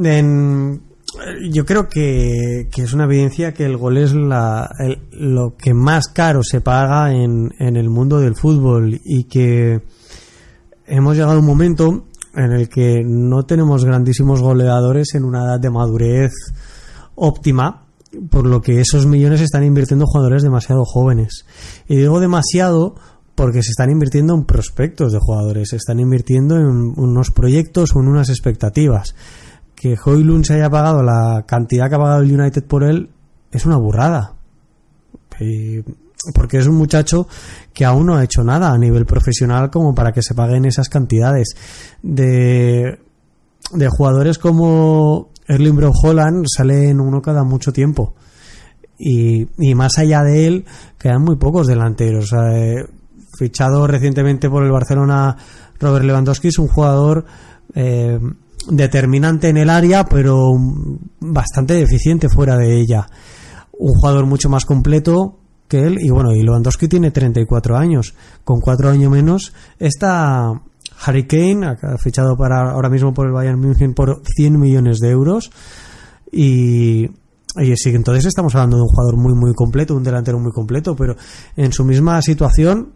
yo creo que es una evidencia que el gol es lo que más caro se paga en el mundo del fútbol y que hemos llegado a un momento en el que no tenemos grandísimos goleadores en una edad de madurez óptima, por lo que esos millones se están invirtiendo en jugadores demasiado jóvenes. Y digo demasiado porque se están invirtiendo en prospectos de jugadores, se están invirtiendo en unos proyectos o en unas expectativas. Que Højlund se haya pagado la cantidad que ha pagado el United por él es una burrada. Porque es un muchacho que aún no ha hecho nada a nivel profesional como para que se paguen esas cantidades. De jugadores como Erling Braut Haaland salen uno cada mucho tiempo. Y más allá de él quedan muy pocos delanteros. fichado recientemente por el Barcelona Robert Lewandowski, es un jugador determinante en el área, pero bastante deficiente fuera de ella. Un jugador mucho más completo que él, y bueno, y Lewandowski tiene 34 años, con 4 años menos está Harry Kane, fichado ahora mismo por el Bayern München por 100 millones de euros, y sí, entonces estamos hablando de un jugador muy muy completo, un delantero muy completo, pero en su misma situación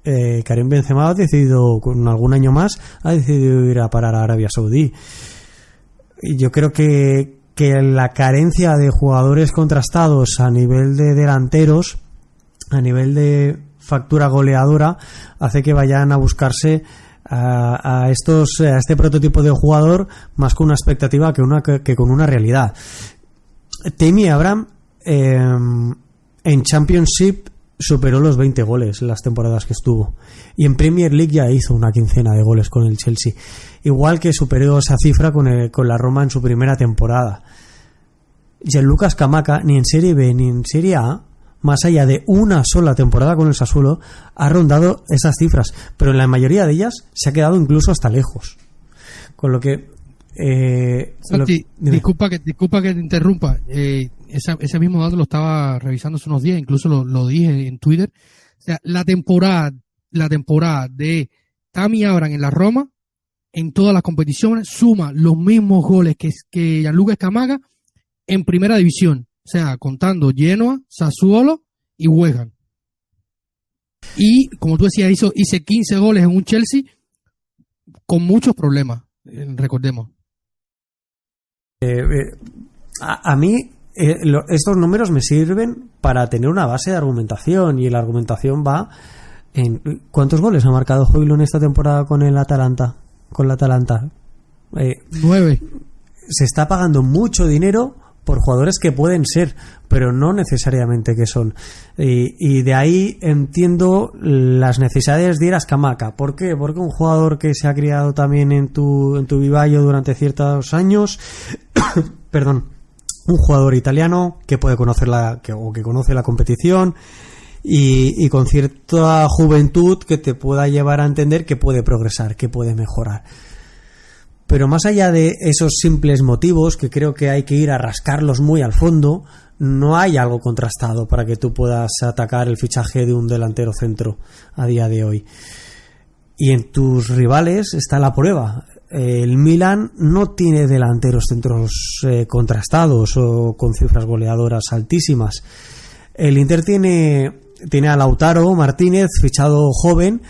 Karim Benzema ha decidido, con algún año más, ha decidido ir a parar a Arabia Saudí. Y yo creo que la carencia de jugadores contrastados a nivel de delanteros, a nivel de factura goleadora, hace que vayan a buscarse a este prototipo de jugador más con una expectativa que con una realidad. Tammy Abraham en Championship superó los 20 goles en las temporadas que estuvo, y en Premier League ya hizo una quincena de goles con el Chelsea, igual que superó esa cifra con la Roma en su primera temporada. Gianluca Scamacca, ni en Serie B ni en Serie A, más allá de una sola temporada con el Sassuolo, ha rondado esas cifras, pero en la mayoría de ellas se ha quedado incluso hasta lejos. Con lo que Santi, disculpa que te interrumpa. Ese mismo dato lo estaba revisando hace unos días, incluso lo dije en Twitter. O sea, la temporada de Tammy Abraham en la Roma, en todas las competiciones, suma los mismos goles que Gianluca Scamacca en primera división. O sea, contando Genoa, Sassuolo y West Ham. Y, como tú decías, hice 15 goles en un Chelsea con muchos problemas, recordemos. A mí estos números me sirven para tener una base de argumentación, y la argumentación va en ¿cuántos goles ha marcado Højlund esta temporada con la Atalanta? 9. Se está pagando mucho dinero por jugadores que pueden ser, pero no necesariamente que son, y de ahí entiendo las necesidades de ir a Scamacca. ¿Por qué? Porque un jugador que se ha criado también en tu vivaio durante ciertos años perdón, un jugador italiano que puede conocer que conoce la competición, y con cierta juventud que te pueda llevar a entender que puede progresar, que puede mejorar. Pero más allá de esos simples motivos, que creo que hay que ir a rascarlos muy al fondo, no hay algo contrastado para que tú puedas atacar el fichaje de un delantero centro a día de hoy. Y en tus rivales está la prueba. El Milan no tiene delanteros centros contrastados o con cifras goleadoras altísimas. El Inter tiene a Lautaro Martínez, fichado joven,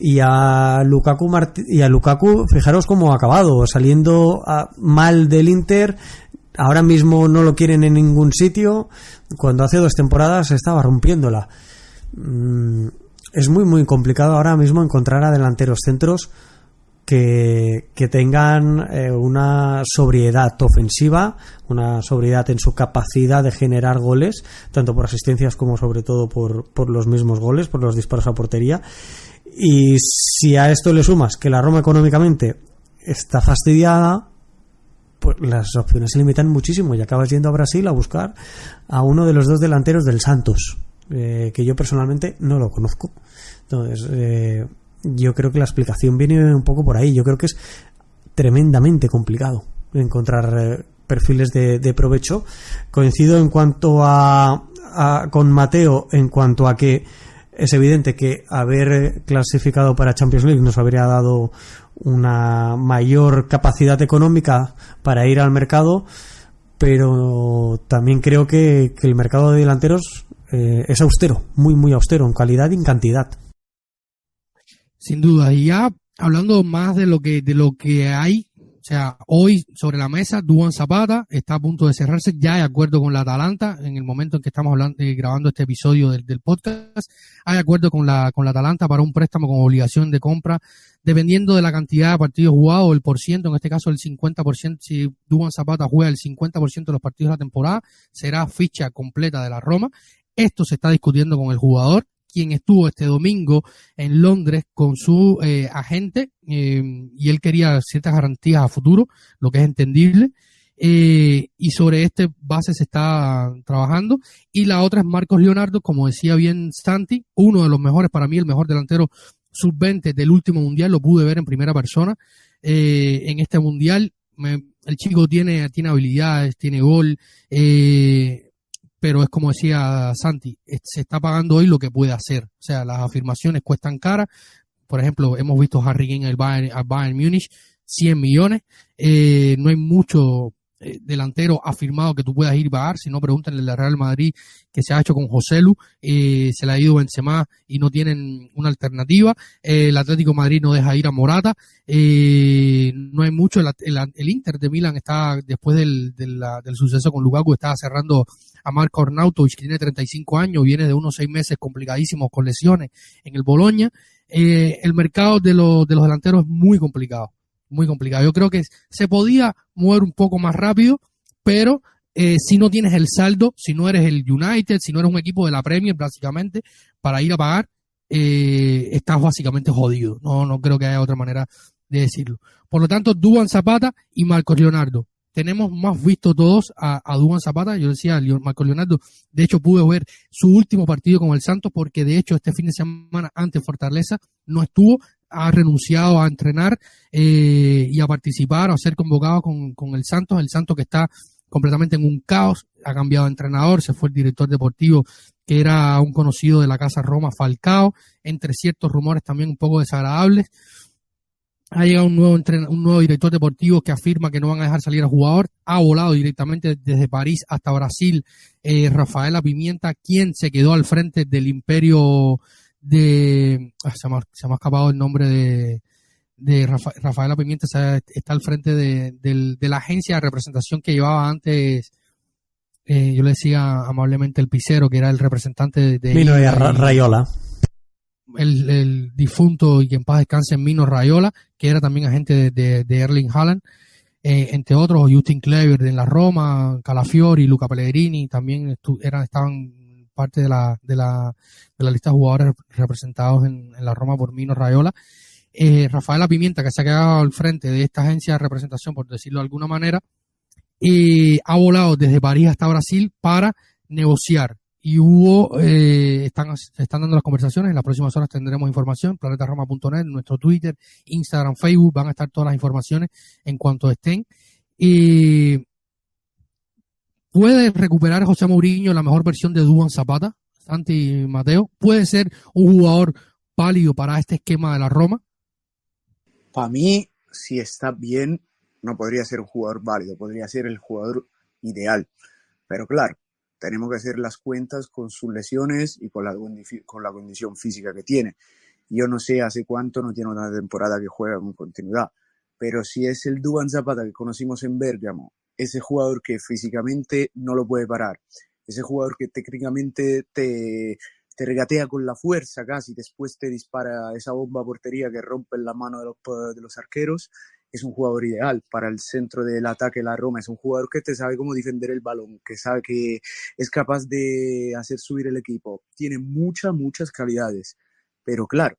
y a Lukaku, fijaros cómo ha acabado, saliendo mal del Inter. Ahora mismo no lo quieren en ningún sitio, cuando hace 2 temporadas estaba rompiéndola. Es muy muy complicado ahora mismo encontrar a delanteros centros que tengan una sobriedad ofensiva, una sobriedad en su capacidad de generar goles, tanto por asistencias como sobre todo por los mismos goles, por los disparos a portería. Y si a esto le sumas que la Roma económicamente está fastidiada, pues las opciones se limitan muchísimo, y acabas yendo a Brasil a buscar a uno de los 2 delanteros del Santos, que yo personalmente no lo conozco. Entonces yo creo que la explicación viene un poco por ahí. Yo creo que es tremendamente complicado encontrar perfiles de provecho. Coincido en cuanto con Mateo en cuanto a que es evidente que haber clasificado para Champions League nos habría dado una mayor capacidad económica para ir al mercado, pero también creo que el mercado de delanteros es austero, muy muy austero en calidad y en cantidad. Sin duda. Y ya hablando más de lo que hay, o sea, hoy sobre la mesa, Duan Zapata está a punto de cerrarse, ya de acuerdo con la Atalanta, en el momento en que estamos grabando este episodio del podcast, hay acuerdo con la Atalanta para un préstamo con obligación de compra, dependiendo de la cantidad de partidos jugados, el porciento, en este caso el 50%, si Duan Zapata juega el 50% de los partidos de la temporada, será ficha completa de la Roma. Esto se está discutiendo con el jugador, quien estuvo este domingo en Londres con su agente, y él quería ciertas garantías a futuro, lo que es entendible. y sobre este base se está trabajando. Y la otra es Marcos Leonardo, como decía bien Santi, uno de los mejores, para mí el mejor delantero sub-20 del último mundial, lo pude ver en primera persona en este mundial. El chico tiene habilidades, tiene gol, pero es como decía Santi, se está pagando hoy lo que puede hacer. O sea, las afirmaciones cuestan cara. Por ejemplo, hemos visto a Harry Kane al Bayern Múnich, 100 millones. No hay mucho delantero afirmado que tú puedas ir a pagar. Si no, pregúntenle al Real Madrid, que se ha hecho con Joselu, se le ha ido Benzema y no tienen una alternativa. El Atlético de Madrid no deja ir a Morata. No hay mucho. El Inter de Milán está, después del suceso con Lukaku, está cerrando a Marko Arnautovic, que tiene 35 años, viene de unos 6 meses complicadísimos con lesiones en el Bologna. El mercado de los delanteros es muy complicado. Muy complicado. Yo creo que se podía mover un poco más rápido, pero si no tienes el saldo, si no eres el United, si no eres un equipo de la Premier, básicamente, para ir a pagar, estás básicamente jodido. No creo que haya otra manera de decirlo. Por lo tanto, Duván Zapata y Marcos Leonardo. Tenemos más visto todos a Duván Zapata. Yo decía, Marcos Leonardo, de hecho pude ver su último partido con el Santos, porque de hecho este fin de semana ante Fortaleza no estuvo, ha renunciado a entrenar y a participar o a ser convocado con el Santos que está completamente en un caos. Ha cambiado de entrenador, se fue el director deportivo, que era un conocido de la Casa Roma, Falcao, entre ciertos rumores también un poco desagradables. Ha llegado un nuevo director deportivo que afirma que no van a dejar salir al jugador. Ha volado directamente desde París hasta Brasil Rafaela Pimienta, quien se quedó al frente del imperio de... se me ha escapado el nombre de Rafaela Pimienta. Está al frente de la agencia de representación que llevaba antes, yo le decía amablemente el Picero, que era el representante de Mino Raiola. El difunto y que en paz descanse Mino Raiola, que era también agente de Erling Haaland, entre otros, Justin Kluivert en la Roma, Calafiori, Luca Pellegrini también estaban parte de la lista de jugadores representados en la Roma por Mino Raiola. Rafaela Pimienta, que se ha quedado al frente de esta agencia de representación, por decirlo de alguna manera, ha volado desde París hasta Brasil para negociar. Y se están dando las conversaciones. En las próximas horas tendremos información. planetaroma.net, nuestro Twitter, Instagram, Facebook, van a estar todas las informaciones en cuanto estén. ¿Puede recuperar José Mourinho la mejor versión de Duván Zapata? Santi, Mateo, ¿puede ser un jugador válido para este esquema de la Roma? Para mí, si está bien, no podría ser un jugador válido, podría ser el jugador ideal. Pero claro, tenemos que hacer las cuentas con sus lesiones y con la condición física que tiene. Yo no sé hace cuánto no tiene una temporada que juega con continuidad, pero si es el Duván Zapata que conocimos en Bérgamo, ese jugador que físicamente no lo puede parar, ese jugador que técnicamente te regatea con la fuerza casi, después te dispara esa bomba a portería que rompe en la mano de los arqueros, es un jugador ideal para el centro del ataque de la Roma. Es un jugador que te sabe cómo defender el balón, que sabe que es capaz de hacer subir el equipo. Tiene muchas calidades, pero claro,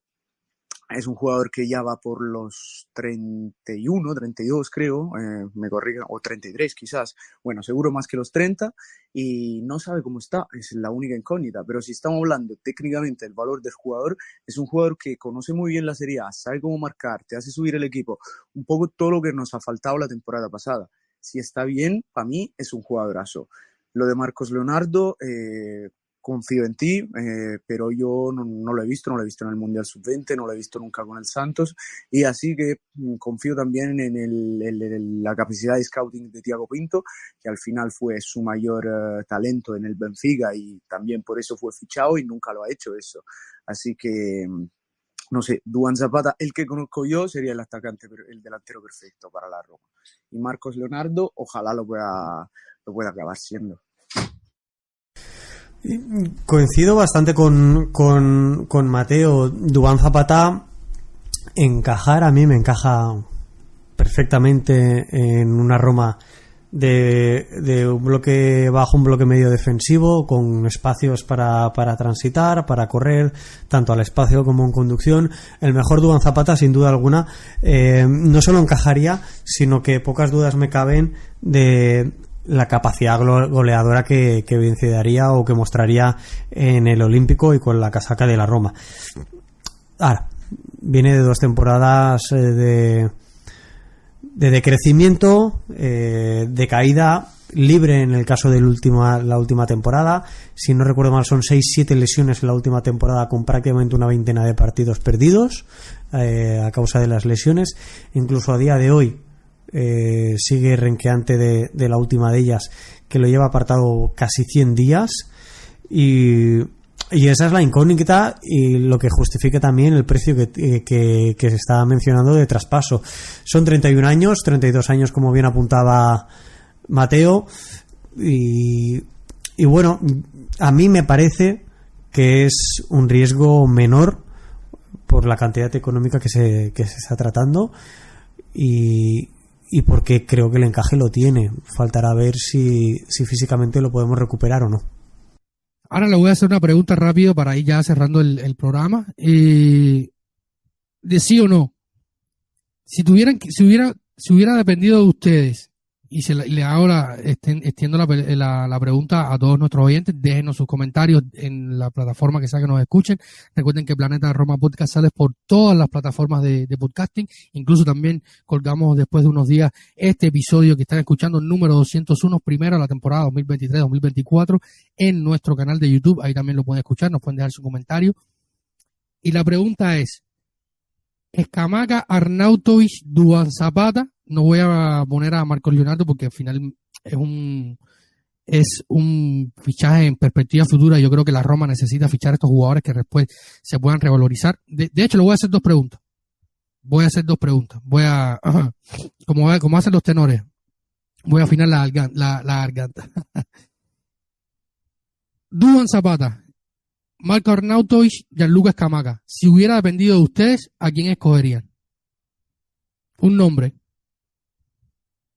es un jugador que ya va por los 31, 32 creo, me corrijan, o 33 quizás, bueno, seguro más que los 30, y no sabe cómo está, es la única incógnita. Pero si estamos hablando técnicamente del valor del jugador, es un jugador que conoce muy bien la Serie A, sabe cómo marcar, te hace subir el equipo, un poco todo lo que nos ha faltado la temporada pasada. Si está bien, para mí es un jugadorazo. Lo de Marcos Leonardo, confío en ti, pero yo no lo he visto en el Mundial Sub-20, no lo he visto nunca con el Santos, y así que confío también en la capacidad de scouting de Thiago Pinto, que al final fue su mayor talento en el Benfica y también por eso fue fichado y nunca lo ha hecho eso. Así que, no sé, Duván Zapata, el que conozco yo, sería el delantero perfecto para la Roma. Y Marcos Leonardo, ojalá lo pueda acabar siendo. Coincido bastante con Mateo. Duván Zapata a mí me encaja perfectamente en una Roma de un bloque bajo, un bloque medio defensivo, con espacios para transitar, para correr, tanto al espacio como en conducción. El mejor Duban Zapata, sin duda alguna, no solo encajaría, sino que pocas dudas me caben de la capacidad goleadora que daría o que mostraría en el Olímpico y con la casaca de la Roma. Ahora, viene de 2 temporadas de decrecimiento, de caída libre en el caso de la última temporada. Si no recuerdo mal, son 6-7 lesiones en la última temporada, con prácticamente una veintena de partidos perdidos a causa de las lesiones. Incluso a día de hoy sigue renqueante de la última de ellas, que lo lleva apartado casi 100 días, y esa es la incógnita y lo que justifica también el precio que se está mencionando de traspaso. Son 31 años, 32 años como bien apuntaba Mateo, y bueno, a mí me parece que es un riesgo menor por la cantidad económica que se está tratando y porque creo que el encaje lo tiene. Faltará ver si físicamente lo podemos recuperar o no. Ahora le voy a hacer una pregunta rápido para ir ya cerrando el programa. De sí o no. Si hubiera dependido de ustedes, y le hago extiendo la pregunta a todos nuestros oyentes, déjenos sus comentarios en la plataforma que sea que nos escuchen. Recuerden que Planeta Roma Podcast sale por todas las plataformas de podcasting. Incluso también colgamos después de unos días este episodio que están escuchando, el número 201, primero de la temporada 2023-2024, en nuestro canal de YouTube. Ahí también lo pueden escuchar, nos pueden dejar su comentario. Y la pregunta es: Scamacca, Arnautovic, Duban Zapata. No voy a poner a Marcos Leonardo porque al final es un fichaje en perspectiva futura. Yo creo que la Roma necesita fichar a estos jugadores que después se puedan revalorizar. De hecho, le voy a hacer 2 preguntas. Como hacen los tenores, voy a afinar la garganta. Duban Zapata, Marco Arnautovic, Gianluca Scamacca. Si hubiera dependido de ustedes, ¿a quién escogerían? Un nombre.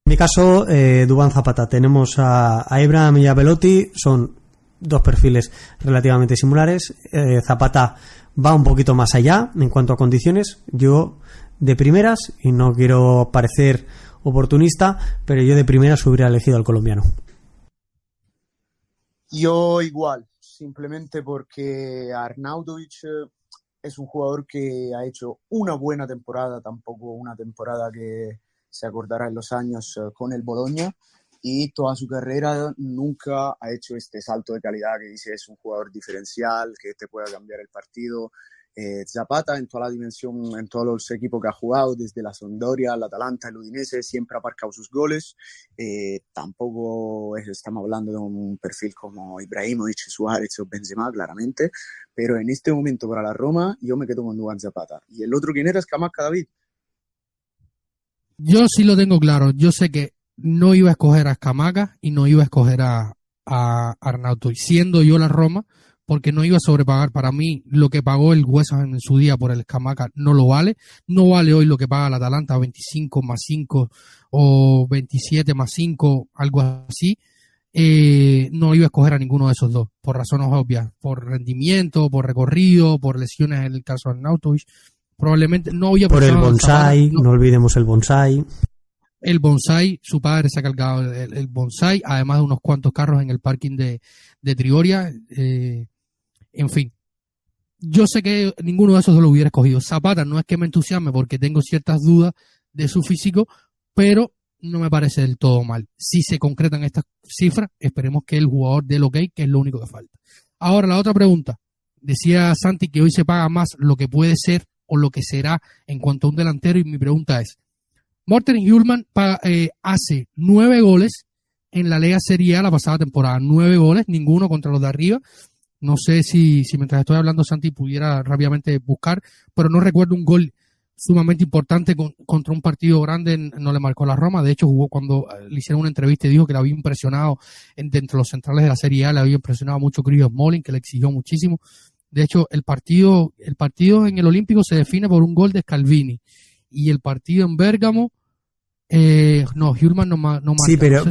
En mi caso, Duban Zapata. Tenemos a Abraham y a Belotti, son 2 perfiles relativamente similares. Zapata va un poquito más allá en cuanto a condiciones. Yo, de primeras, y no quiero parecer oportunista, pero yo de primeras hubiera elegido al colombiano. Yo igual, simplemente porque Arnautovic es un jugador que ha hecho una buena temporada, tampoco una temporada que se acordará en los años con el Bologna, y toda su carrera nunca ha hecho este salto de calidad que dice es un jugador diferencial, que te pueda cambiar el partido. Zapata, en toda la dimensión, en todos los equipos que ha jugado, desde la Sampdoria, el Atalanta, el Udinese, siempre ha marcado sus goles. Tampoco estamos hablando de un perfil como Ibrahimovic, Suárez o Benzema, claramente, pero en este momento para la Roma yo me quedo con Duban Zapata. ¿Y el otro quién era? Scamacca, David. Yo sí lo tengo claro. Yo sé que no iba a escoger a Scamacca y no iba a escoger a Arnautovic, siendo yo la Roma, porque no iba a sobrepagar. Para mí, lo que pagó el Hueso en su día por el Scamacca no lo vale. No vale hoy lo que paga el Atalanta, 25 más 5 o 27 más 5, algo así. No iba a escoger a ninguno de esos dos, por razones obvias, por rendimiento, por recorrido, por lesiones en el caso de Arnautovic. Probablemente no había por el bonsai, no olvidemos el bonsai. El bonsai, su padre se ha cargado el bonsai, además de unos cuantos carros en el parking de Trigoria. En fin, yo sé que ninguno de esos lo hubiera escogido. Zapata no es que me entusiasme porque tengo ciertas dudas de su físico, pero no me parece del todo mal. Si se concretan estas cifras, esperemos que el jugador dé el ok, que es lo único que falta. Ahora, la otra pregunta. Decía Santi que hoy se paga más lo que puede ser o lo que será en cuanto a un delantero, y mi pregunta es: Morten Hjulmand hace 9 goles en la Lega Serie A la pasada temporada. 9 goles, ninguno contra los de arriba. No sé si mientras estoy hablando Santi pudiera rápidamente buscar, pero no recuerdo un gol sumamente importante contra un partido grande, no le marcó la Roma. De hecho, jugó cuando le hicieron una entrevista y dijo que le había impresionado entre los centrales de la Serie A, le había impresionado mucho Chris Smalling, que le exigió muchísimo. De hecho, el partido en el Olímpico se define por un gol de Scalvini, y el partido en Bérgamo No, Hjulmand no marca. Sí, pero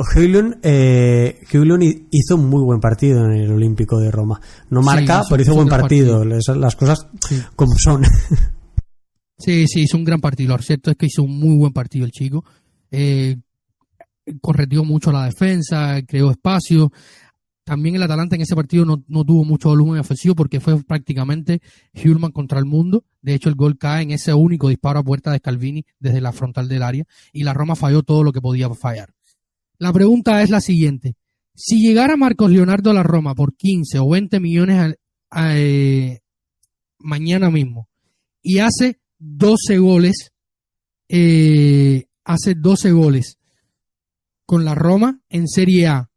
Hjulmand hizo un muy buen partido en el Olímpico de Roma. No marca, pero hizo buen partido. Las cosas como son. Sí, hizo un gran partido. Lo cierto es que hizo un muy buen partido el chico. Correteó mucho la defensa, creó espacio. También el Atalanta en ese partido no tuvo mucho volumen ofensivo porque fue prácticamente Hjulmand contra el mundo. De hecho, el gol cae en ese único disparo a puerta de Scalvini desde la frontal del área y la Roma falló todo lo que podía fallar. La pregunta es la siguiente. Si llegara Marcos Leonardo a la Roma por 15 o 20 millones mañana mismo y hace 12 goles con la Roma en Serie A,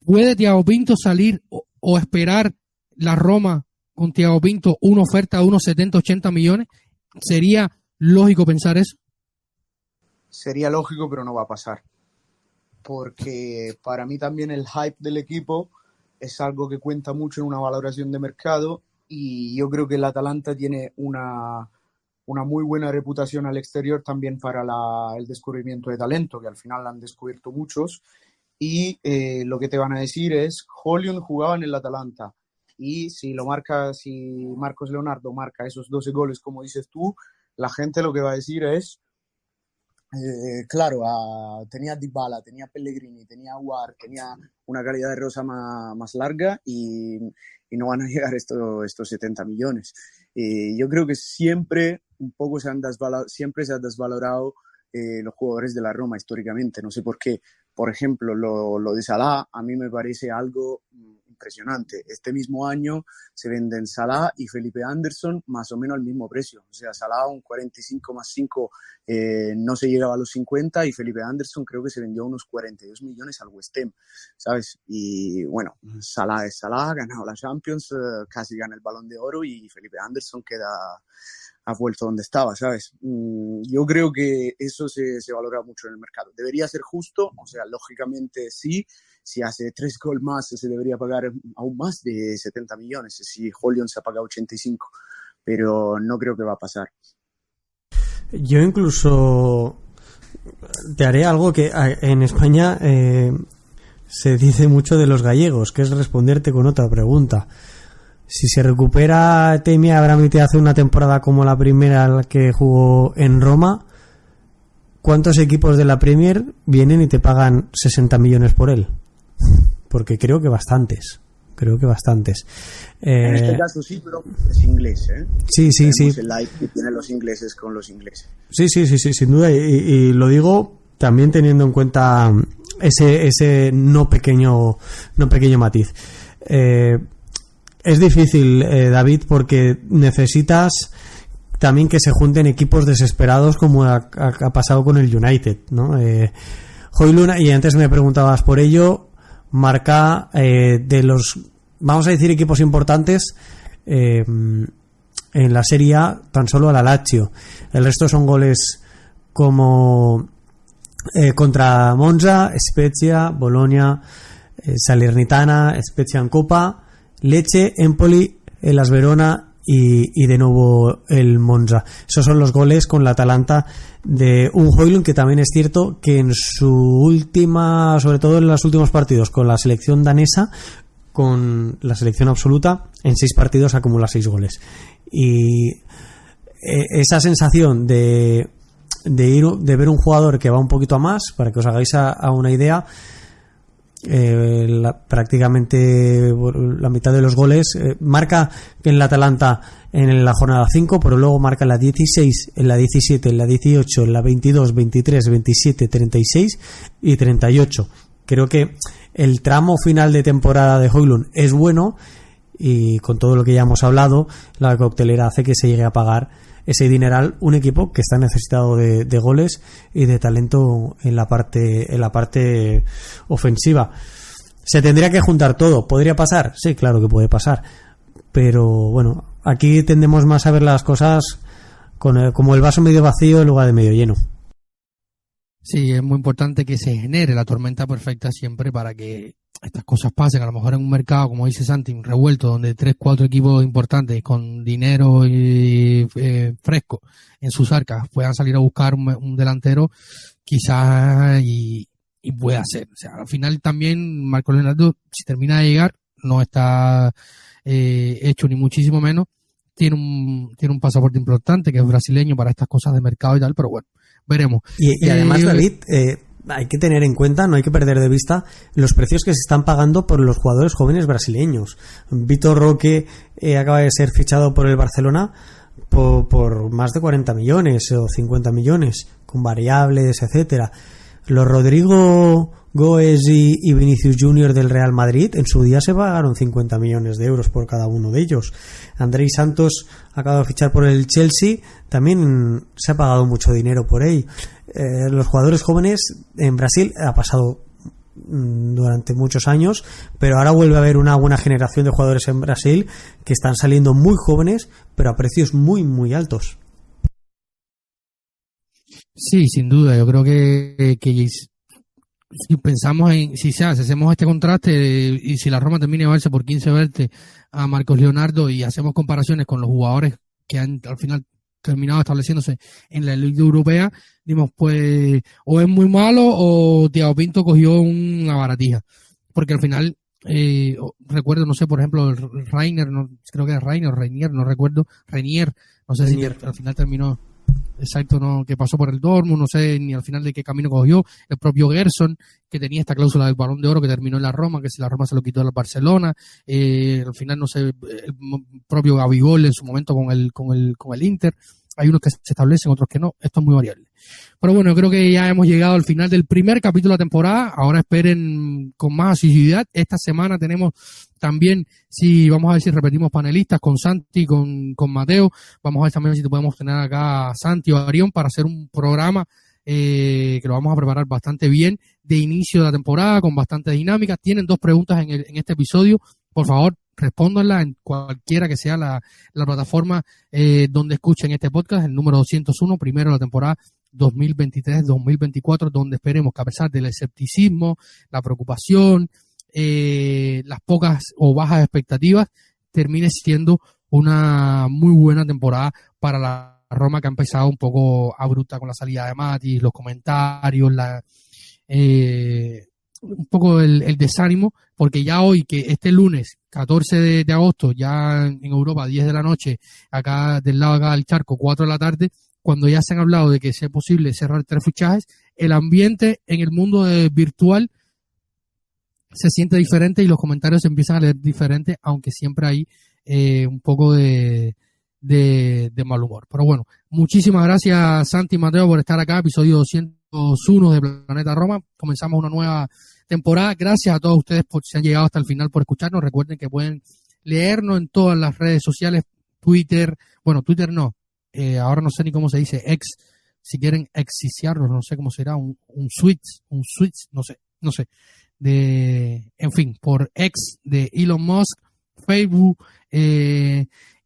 ¿puede Thiago Pinto salir o esperar la Roma con Thiago Pinto una oferta de unos 70, 80 millones? ¿Sería lógico pensar eso? Sería lógico, pero no va a pasar. Porque para mí también el hype del equipo es algo que cuenta mucho en una valoración de mercado y yo creo que el Atalanta tiene una muy buena reputación al exterior también para el descubrimiento de talento, que al final la han descubierto muchos. Y lo que te van a decir es, Højlund jugaba en el Atalanta y si Marcos Leonardo marca esos 12 goles como dices tú, la gente lo que va a decir es, claro, tenía Dybala, tenía Pellegrini, tenía Aouar, tenía una calidad de rosa más larga y no van a llegar estos 70 millones. Yo creo que siempre un poco se han desvalorado los jugadores de la Roma históricamente, no sé por qué. Por ejemplo, lo de Salah a mí me parece algo impresionante. Este mismo año se venden Salah y Felipe Anderson más o menos al mismo precio. O sea, Salah un 45 más 5 no se llegaba a los 50 y Felipe Anderson creo que se vendió unos 42 millones al West Ham, ¿sabes? Y bueno, Salah es Salah, ha ganado la Champions, casi gana el Balón de Oro y Felipe Anderson ha vuelto donde estaba, ¿sabes? Yo creo que eso se valora mucho en el mercado. Debería ser justo, o sea, lógicamente sí. Si hace 3 goles más, se debería pagar aún más de 70 millones. Si Højlund se ha pagado 85, pero no creo que va a pasar. Yo incluso te haré algo que en España se dice mucho de los gallegos, que es responderte con otra pregunta. Si se recupera Tammy Abraham y te hace una temporada como la primera en la que jugó en Roma, ¿cuántos equipos de la Premier vienen y te pagan 60 millones por él? Porque creo que bastantes. En este caso sí, pero es inglés, ¿eh? Sí. El like que tienen los ingleses con los ingleses. Sí, sin duda. Y lo digo también teniendo en cuenta ese no pequeño matiz. Es difícil, David, porque necesitas también que se junten equipos desesperados como ha pasado con el United, ¿no? Højlund, y antes me preguntabas por ello, marca de los, vamos a decir, equipos importantes en la Serie A tan solo a la Lazio. El resto son goles como contra Monza, Spezia, Bologna, Salernitana, Spezia en Copa, Lecce, Empoli, el AS Verona y de nuevo el Monza. Esos son los goles con la Atalanta de un Højlund que también es cierto que en su última, sobre todo en los últimos partidos con la selección danesa, con la selección absoluta, en 6 partidos acumula 6 goles. Y esa sensación de ver un jugador que va un poquito a más, para que os hagáis a una idea, prácticamente la mitad de los goles marca en la Atalanta en la jornada 5, pero luego marca en la 16, en la 17, en la 18, en la 22, 23, 27, 36 y 38. Creo que el tramo final de temporada de Højlund es bueno y con todo lo que ya hemos hablado, la coctelera hace que se llegue a pagar ese dineral un equipo que está necesitado de goles y de talento en la parte ofensiva. Se tendría que juntar todo. ¿Podría pasar? Sí, claro que puede pasar, pero bueno, aquí tendemos más a ver las cosas como el vaso medio vacío en lugar de medio lleno. Sí, es muy importante que se genere la tormenta perfecta siempre para que estas cosas pasen, a lo mejor en un mercado, como dice Santi, revuelto, donde 3-4 equipos importantes con dinero fresco en sus arcas puedan salir a buscar un delantero, quizás y pueda ser. O sea, al final también Marcos Leonardo, si termina de llegar, no está hecho ni muchísimo menos. Tiene un pasaporte importante, que es brasileño, para estas cosas de mercado y tal, pero bueno, veremos. Y además, David, hay que tener en cuenta, no hay que perder de vista los precios que se están pagando por los jugadores jóvenes brasileños. Vitor Roque acaba de ser fichado por el Barcelona por más de 40 millones o 50 millones, con variables, etcétera. Los Rodrigo Goes y Vinicius Junior del Real Madrid en su día se pagaron 50 millones de euros por cada uno de ellos. Andrés Santos acaba de fichar por el Chelsea, también se ha pagado mucho dinero por él. Los jugadores jóvenes en Brasil ha pasado durante muchos años, pero ahora vuelve a haber una buena generación de jugadores en Brasil que están saliendo muy jóvenes, pero a precios muy, muy altos. Sí, sin duda. Yo creo que si pensamos si hacemos este contraste y si la Roma termina de llevarse por 15 verdes a Marcos Leonardo y hacemos comparaciones con los jugadores que han al final terminado estableciéndose en la Liga Europea, dimos pues o es muy malo o Thiago Pinto cogió una baratija, porque al final recuerdo, no sé, por ejemplo Rainier, no, creo que es Rainier, no recuerdo, Rainier, no sé si al final terminó exacto, no, que pasó por el Dortmund, no sé ni al final de qué camino cogió. El propio Gerson, que tenía esta cláusula del Balón de Oro, que terminó en la Roma, que si la Roma se lo quitó al Barcelona, al final no sé, el propio Gabigol en su momento con el Inter. Hay unos que se establecen, otros que no. Esto es muy variable. Pero bueno, creo que ya hemos llegado al final del primer capítulo de la temporada. Ahora esperen con más asiduidad. Esta semana tenemos también, vamos a ver si repetimos panelistas con Santi, con Mateo. Vamos a ver también si podemos tener acá a Santi o a Arión para hacer un programa que lo vamos a preparar bastante bien de inicio de la temporada, con bastante dinámica. Tienen 2 preguntas en este episodio. Por favor, respóndanla en cualquiera que sea la plataforma donde escuchen este podcast, el número 201, primero de la temporada 2023-2024, donde esperemos que a pesar del escepticismo, la preocupación, las pocas o bajas expectativas, termine siendo una muy buena temporada para la Roma, que ha empezado un poco abrupta con la salida de Matic, los comentarios, un poco el desánimo, porque ya hoy, que este lunes 14 de agosto, ya en Europa 10 de la noche, acá del lado acá del charco 4 de la tarde, cuando ya se han hablado de que sea posible cerrar 3 fichajes, el ambiente en el mundo virtual se siente diferente y los comentarios se empiezan a leer diferente, aunque siempre hay un poco de mal humor. Pero bueno, muchísimas gracias Santi y Mateo por estar acá, episodio 201 de Planeta Roma. Comenzamos una nueva temporada. Gracias a todos ustedes por si han llegado hasta el final, por escucharnos. Recuerden que pueden leernos en todas las redes sociales, Twitter no, ahora no sé ni cómo se dice, si quieren exiciarnos, no sé cómo será, un switch, no sé, en fin, por X de Elon Musk, Facebook,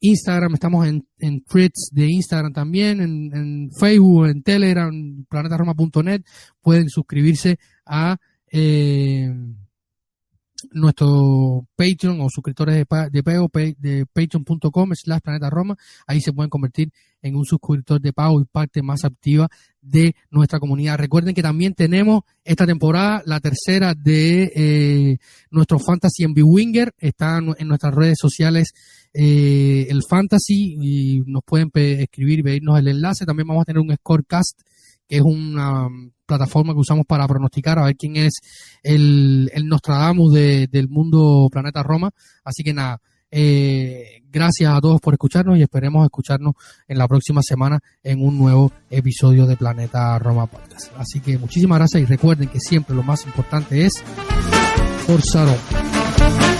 Instagram, estamos en threads de Instagram también, en Facebook, en Telegram, planetaroma.net. Pueden suscribirse a nuestro Patreon o suscriptores de pago de patreon.com/planetaroma. Ahí se pueden convertir en un suscriptor de pago y parte más activa de nuestra comunidad. Recuerden que también tenemos esta temporada la tercera de nuestro Fantasy en Bwinger. Está en nuestras redes sociales el Fantasy y nos pueden escribir y pedirnos el enlace. También vamos a tener un Scorecast, que es una plataforma que usamos para pronosticar a ver quién es el Nostradamus del mundo Planeta Roma. Así que nada, gracias a todos por escucharnos y esperemos escucharnos en la próxima semana en un nuevo episodio de Planeta Roma Podcast. Así que muchísimas gracias y recuerden que siempre lo más importante es Forza Roma.